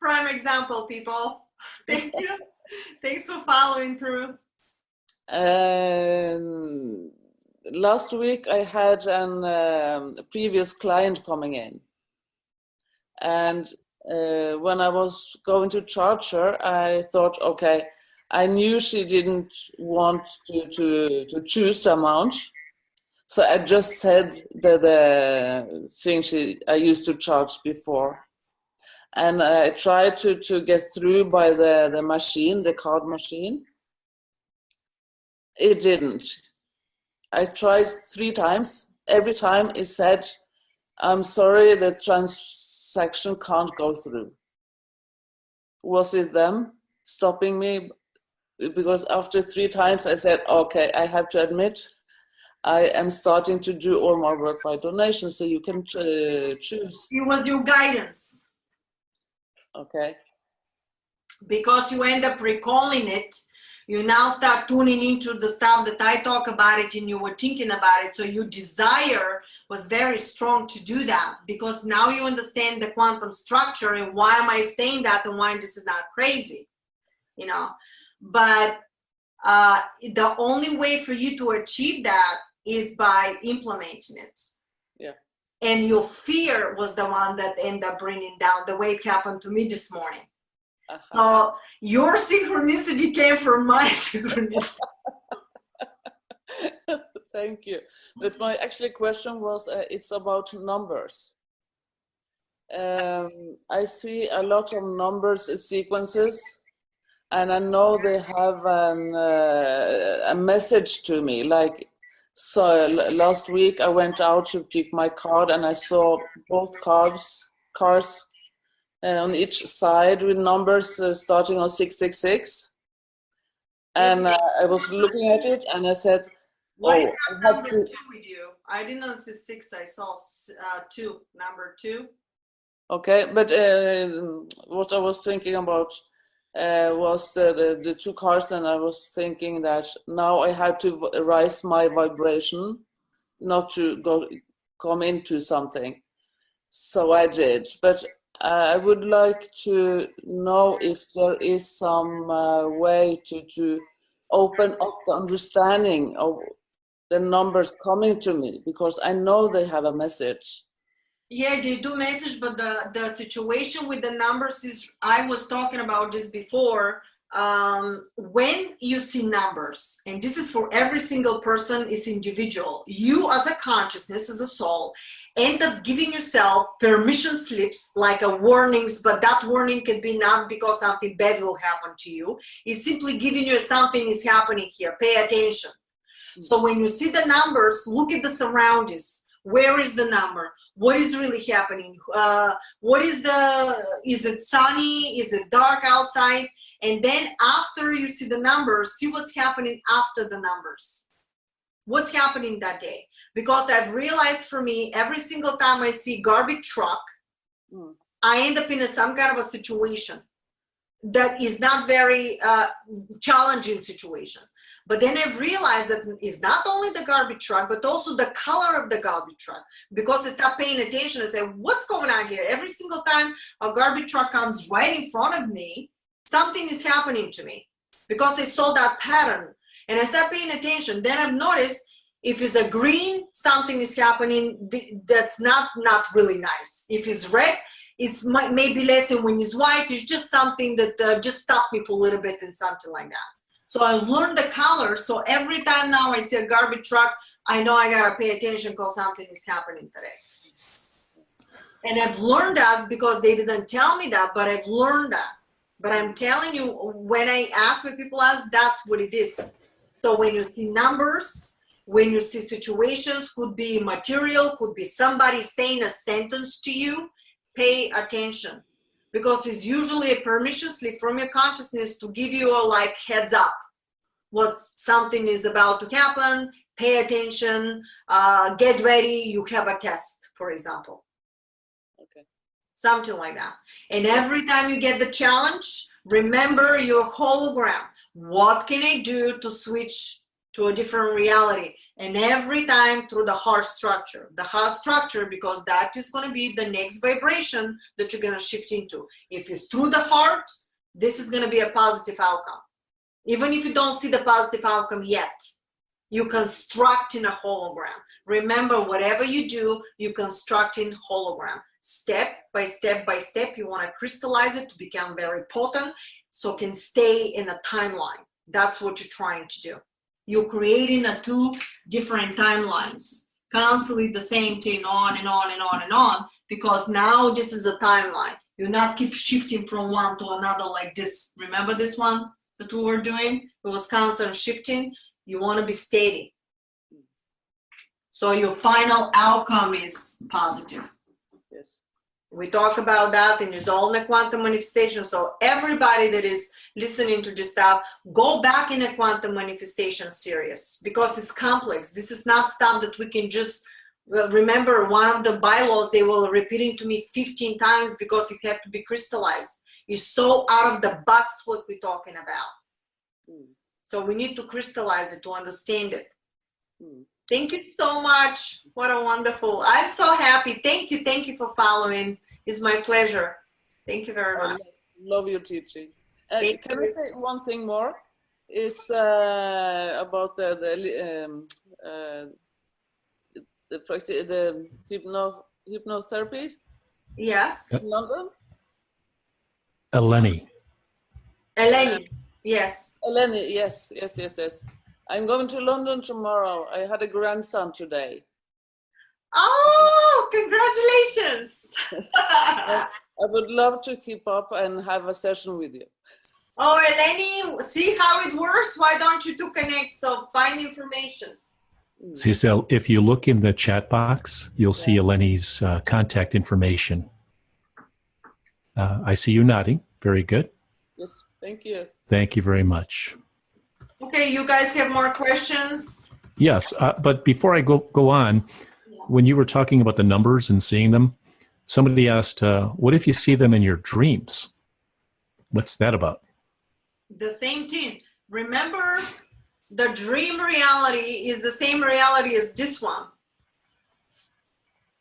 Prime example, people. Thank you. Thanks for following through. Last week I had a previous client coming in, and when I was going to charge her, I thought, okay, I knew she didn't want to choose the amount, so I just said the thing I used to charge before. And I tried to get through by the machine, the card machine. It didn't. I tried 3 times. Every time it said, I'm sorry, the transaction can't go through. Was it them stopping me? Because after 3 times I said, okay, I have to admit, I am starting to do all my work by donation, so you can choose. It was your guidance. Okay. Because you end up recalling it, you now start tuning into the stuff that I talk about it and you were thinking about it. So your desire was very strong to do that, because now you understand the quantum structure and why am I saying that and why this is not crazy, you know. But the only way for you to achieve that is by implementing it. Yeah. And your fear was the one that ended up bringing down, the way it happened to me this morning. So your synchronicity came from my synchronicity. Thank you. But my actually question was, it's about numbers. I see a lot of numbers sequences, and I know they have a message to me. Like, so last week I went out to pick my card and I saw both cars on each side with numbers starting on 666. And I was looking at it and I said, what is number 2 with you? I didn't see 6, I saw 2, number 2. Okay, but what I was thinking about was the 2 cars, and I was thinking that now I have to raise my vibration, not to come into something. So I did, but I would like to know if there is some way to open up the understanding of the numbers coming to me, because I know they have a message. Yeah, they do message, but the situation with the numbers is, I was talking about this before, when you see numbers, and this is for every single person, is individual, you as a consciousness, as a soul, end up giving yourself permission slips, like a warnings, but that warning could be not because something bad will happen to you. It's simply giving you something is happening here, pay attention. So when you see the numbers, look at the surroundings. Where is the number? What is really happening? Is it sunny? Is it dark outside? And then after you see the numbers, see what's happening after the numbers. What's happening that day? Because I've realized for me, every single time I see garbage truck, I end up in some kind of a situation that is not very challenging situation. But then I've realized that it's not only the garbage truck, but also the color of the garbage truck. Because I start paying attention and say, what's going on here? Every single time a garbage truck comes right in front of me, something is happening to me. Because I saw that pattern. And I start paying attention. Then I've noticed if it's a green, something is happening that's not really nice. If it's red, it's maybe less. And when it's white, it's just something that just stopped me for a little bit and something like that. So I've learned the colors. So every time now I see a garbage truck, I know I gotta pay attention because something is happening today. And I've learned that because they didn't tell me that, but I've learned that. But I'm telling you, when I ask, when people ask, that's what it is. So when you see numbers, when you see situations, could be material, could be somebody saying a sentence to you, pay attention. Because it's usually a permission slip from your consciousness to give you a like heads up. What something is about to happen, pay attention, get ready, you have a test, for example. Okay. Something like that. And every time you get the challenge, remember your hologram. What can I do to switch to a different reality? And every time through the heart structure. The heart structure, because that is going to be the next vibration that you're going to shift into. If it's through the heart, this is going to be a positive outcome. Even if you don't see the positive outcome yet, you construct in a hologram. Remember, whatever you do, you construct in hologram. Step by step by step, you want to crystallize it to become very potent so it can stay in a timeline. That's what you're trying to do. You're creating a 2 different timelines, constantly the same thing on and on and on and on, because now this is a timeline. You not keep shifting from one to another like this. Remember this one that we were doing? It was constant shifting. You want to be steady. So your final outcome is positive. Yes. We talk about that in the all in the quantum manifestation. So everybody that is listening to this stuff, go back in a quantum manifestation series, because it's complex. This is not stuff that we can just remember. One of the bylaws, they were repeating to me 15 times because it had to be crystallized. It's so out of the box what we're talking about. So we need to crystallize it to understand it. Thank you so much. What a wonderful, I'm so happy. Thank you for following. It's my pleasure. Thank you very much. Love your teaching. Can I say one thing more? It's about the hypnotherapy. Yes. In London. Eleni. Yes. Eleni, yes. I'm going to London tomorrow. I had a grandson today. Oh, congratulations. I would love to keep up and have a session with you. Oh, Eleni, see how it works? Why don't you two connect? So find information. Cecile, if you look in the chat box, you'll see Eleni's contact information. I see you nodding. Very good. Yes, thank you. Thank you very much. Okay, you guys have more questions? Yes, but before I go on, when you were talking about the numbers and seeing them, somebody asked, what if you see them in your dreams? What's that about? The same thing. Remember, the dream reality is the same reality as this one.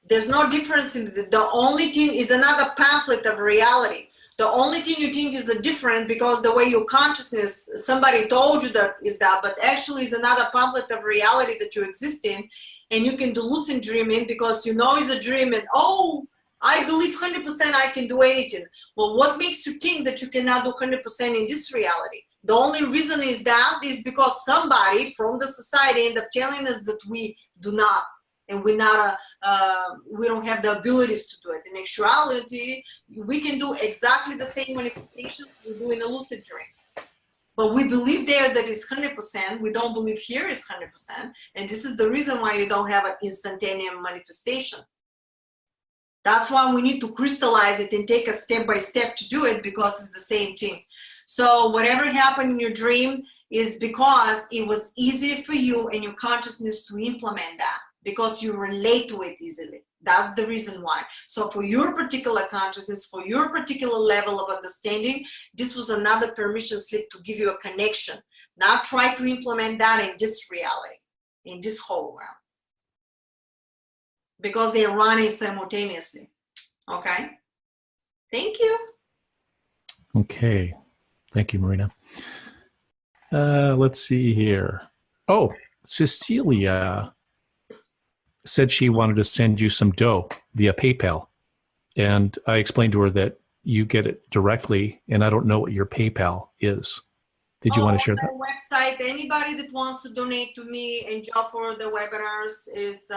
There's no difference in it. The only thing is another pamphlet of reality. The only thing you think is different because the way your consciousness, somebody told you that is that, but actually is another pamphlet of reality that you exist in, and you can do lucid dreaming because you know it's a dream and, oh, I believe 100% I can do anything. Well, what makes you think that you cannot do 100% in this reality? The only reason is that is because somebody from the society ended up telling us that we do not, and we're not we don't have the abilities to do it. In actuality, we can do exactly the same manifestations we do in a lucid dream. But we believe there that it's 100%. We don't believe here is 100%. And this is the reason why you don't have an instantaneous manifestation. That's why we need to crystallize it and take a step by step to do it, because it's the same thing. So whatever happened in your dream is because it was easier for you and your consciousness to implement that, because you relate to it easily. That's the reason why. So for your particular consciousness, for your particular level of understanding, this was another permission slip to give you a connection. Now try to implement that in this reality, in this hologram, because they're running simultaneously. Okay? Thank you. Okay. Thank you, Marina. Let's see here. Oh, Cecilia said she wanted to send you some dough via PayPal. And I explained to her that you get it directly, and I don't know what your PayPal is. Did you want to share that? Website, anybody that wants to donate to me and job for the webinars is,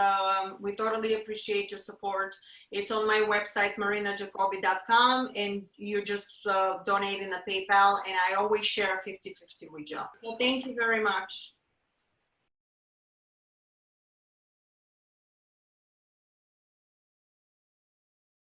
we totally appreciate your support. It's on my website, marinajacobi.com, and you just donate in the PayPal, and I always share 50-50 with you. So thank you very much.